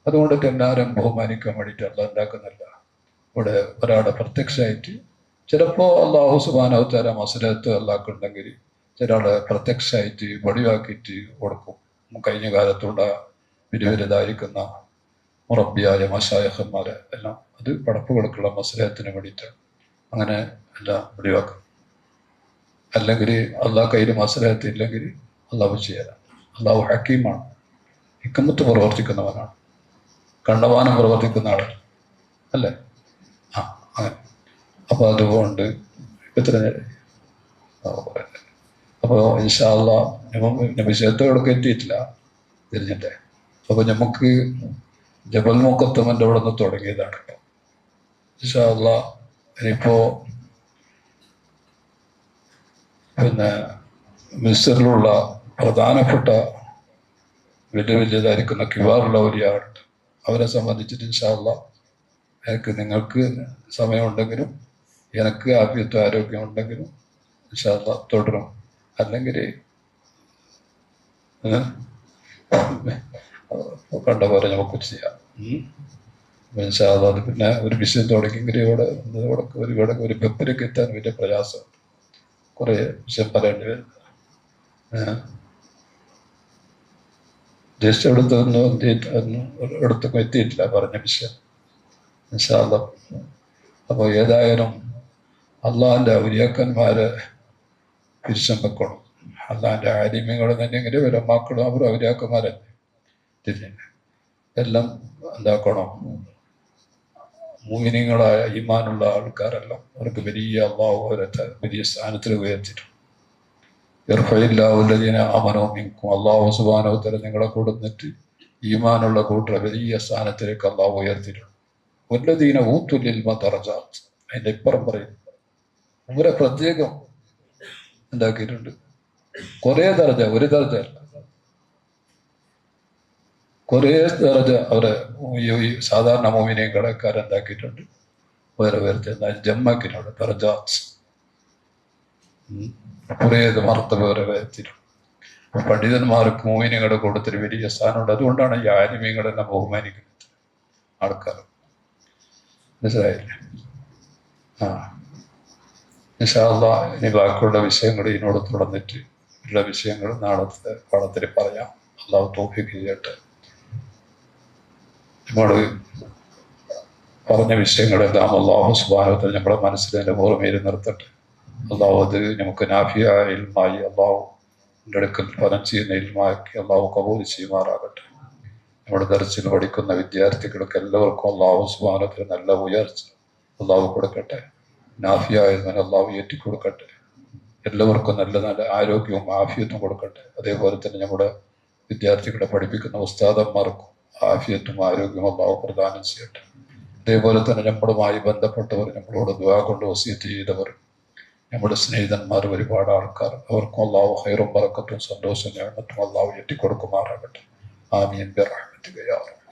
അതുകൊണ്ടിട്ട് എല്ലാവരും ബഹുമാനിക്കാൻ വേണ്ടിയിട്ട് അള്ളാഹ് ഉണ്ടാക്കുന്നില്ല. ഇവിടെ ഒരാളെ പ്രത്യക്ഷമായിട്ട് ചിലപ്പോൾ അള്ളാഹു സുബ്ഹാനഹു തആല മസ്ലഹത്ത് അള്ളാഹ്ക്കുണ്ടെങ്കിൽ ചിലയാളെ പ്രത്യക്ഷമായിട്ട് വടിവാക്കിയിട്ട് കൊടുക്കും. കഴിഞ്ഞ കാലത്തുള്ള വലുതായിരിക്കുന്ന മുറബിയായ മശായഖന്മാരെ എല്ലാം അത് പടപ്പുകൾക്കുള്ള മസ്ലഹത്തിന് വേണ്ടിയിട്ട് അങ്ങനെ എല്ലാം വടിവാക്കും. അല്ലെങ്കിൽ അള്ളാഹ് കയ്യിൽ മസ്ലഹത്ത് ഇല്ലെങ്കിൽ അള്ളാഹു ചെയ്യാൻ. അള്ളാഹു ഹക്കീമാണ്, ഹിക്മത്ത് പ്രവർത്തിക്കുന്നവനാണ്, കണ്ടവാനം പ്രവർത്തിക്കുന്ന ആളാണ് അല്ലേ. അങ്ങനെ അപ്പോൾ അതുകൊണ്ട് എത്ര നേരം അപ്പോൾ ഇൻഷാ അല്ലാഹ് വിഷയത്തോടൊക്കെ എത്തിയിട്ടില്ല തിരിഞ്ഞിട്ടെ. അപ്പോൾ നമുക്ക് ജബൽ മുഖത്തമൻ്റെ അവിടെ നിന്ന് തുടങ്ങിയതാണ് കേട്ടോ. ഇൻഷാ അല്ലാഹ് ഇനിയിപ്പോൾ പിന്നെ മിസ്റിലുള്ള പ്രധാനപ്പെട്ട വലിയതായിരിക്കുന്ന കിബാറുള്ള ഔലിയാളുണ്ട്. അവരെ സംബന്ധിച്ചിട്ട് ഇൻഷാ അല്ലാഹ് നിങ്ങൾക്ക് സമയമുണ്ടെങ്കിലും എനിക്ക് ആഫിയത്തും ആരോഗ്യം ഉണ്ടെങ്കിലും ഇൻഷാ അല്ലാഹ് തുടരും. അല്ലെങ്കിൽ കണ്ട പോലെ നമുക്ക് ചെയ്യാം. ഇൻഷാ അല്ലാഹ് അത് പിന്നെ ഒരു വിഷയം തുടങ്ങിയെങ്കിൽ ഇവിടെ ഒരു വെപ്പിലേക്ക് എത്താൻ വലിയ പ്രയാസം, കുറേ വിഷയം പറയേണ്ടി വരും. ജസ്റ്റ് അടുത്തൊന്നും എത്തിയിട്ടില്ല പറഞ്ഞ വിഷയം ഇൻഷാ അല്ലാഹ്. അപ്പോൾ ഏതായാലും അള്ളാഹിൻ്റെ ഔലിയാക്കന്മാരെ തിരിച്ചും വെക്കണം. അള്ളാഹിൻ്റെ ആലിമ്യങ്ങൾ തന്നെയെങ്കിൽ വരെ മക്കളും അവർ ഔലിയാക്കന്മാരല്ലേ തിരിഞ്ഞ് എല്ലാം എന്താക്കണം. മുഅ്മിനീങ്ങളായ ഈമാനുള്ള ആൾക്കാരെല്ലാം അവർക്ക് വലിയ അള്ളാഹു അവരെ വലിയ സ്ഥാനത്തിൽ ഉയർത്തിയിട്ടുണ്ട്. യർഫഉല്ലാഹു അല്ലദീന ആമനൂ മിൻകും, അല്ലാഹു സുബ്ഹാനഹു തആല നിങ്ങളെ കൊടുത്തിട്ട് ഈമാനുള്ള കൂട്ടരെ വലിയ സ്ഥാനത്തിലേക്ക് അല്ലാഹു ഉയർത്തിയിട്ടുണ്ട്. വല്ലദീന ഊത്തുൽ ഇൽമ ദറജാത്ത്, അതിൻ്റെ ഇപ്പുറം പറയും അവരെ പ്രത്യേകം ഉണ്ടാക്കിയിട്ടുണ്ട്. കുറേ ദർജ, ഒരു ദർജ അല്ല, കുറേ ദർജ അവരെ ഈ സാധാരണ മുഅ്മിനീൻ കടക്കാരുണ്ടാക്കിയിട്ടുണ്ട്. വേറെ വേറെ ജമ്മാക്കിയിട്ടുണ്ട് ദറജാത്ത്, കുറേ മർത്തബ വരെ എത്തിയിട്ടുണ്ട്. പണ്ഡിതന്മാർക്ക് മുഅ്മിനീങ്ങളുടെ കൂട്ടത്തിൽ വലിയ സ്ഥാനമുണ്ട്. അതുകൊണ്ടാണ് ഈ ആലിമീങ്ങളെല്ലാം ബഹുമാനിക്കുന്നത് ആൾക്കാർ. മനസ്സിലായില്ലേ? ഇൻഷാ അല്ലാഹ് ഇനി ബാക്കിയുള്ള വിഷയങ്ങൾ ഇതിനോട് തുടർന്നിട്ട് ഉള്ള വിഷയങ്ങൾ നാളത്തെ പാഠത്തിൽ പറയാം. അല്ലാഹു തൗഫീഖ് ചെയ്യട്ടെ. നമ്മൾ പറഞ്ഞ വിഷയങ്ങളെല്ലാം അല്ലാഹു സുബ്ഹാനഹു വതആല നമ്മുടെ മനസ്സിൽ എൻ്റെ ഓർമ്മയിൽ നിർത്തട്ടെ. അല്ലാഹു അത് നമുക്ക് നാഫിയായ ഇൽമായി അല്ലാഹുവിൻ്റെ അടുക്കൽ ഫലം ചെയ്യുന്ന ഇൽമാക്കി അല്ലാഹു കബൂൽ ചെയ്യുമാറാകട്ടെ. നമ്മുടെ ദർസിൽ പഠിക്കുന്ന വിദ്യാർത്ഥികൾക്ക് എല്ലാവർക്കും അല്ലാഹു സുബ്ഹാനഹു വതആല നല്ല ഉയർച്ച അല്ലാഹു കൊടുക്കട്ടെ. നാഫിയായ ഇൽമിനെ അല്ലാഹു ഏറ്റിക്കൊടുക്കട്ടെ. എല്ലാവർക്കും നല്ല നല്ല ആരോഗ്യവും ആഫിയത്തും കൊടുക്കട്ടെ. അതേപോലെ തന്നെ നമ്മുടെ വിദ്യാർത്ഥികളെ പഠിപ്പിക്കുന്ന ഉസ്താദന്മാർക്കും ആഫിയത്തും ആരോഗ്യവും അല്ലാഹു പ്രദാനം ചെയ്യട്ടെ. അതേപോലെ തന്നെ നമ്മളുമായി ബന്ധപ്പെട്ടവർ, നമ്മളോട് ദുആ കൊണ്ട് വസിയത്ത് ചെയ്തവർ, നമ്മുടെ സ്നേഹിതന്മാർ, ഒരുപാട് ആൾക്കാർ, അവർക്കും അല്ലാഹു ഖൈറും ബറക്കത്തും സന്തോഷവും നിഅമത്തും അല്ലാഹു ഏറ്റിക്കൊടുക്കുമാറാകട്ടെ. ആമീൻ ബിറഹ്മതിക യാ റബ്ബ്.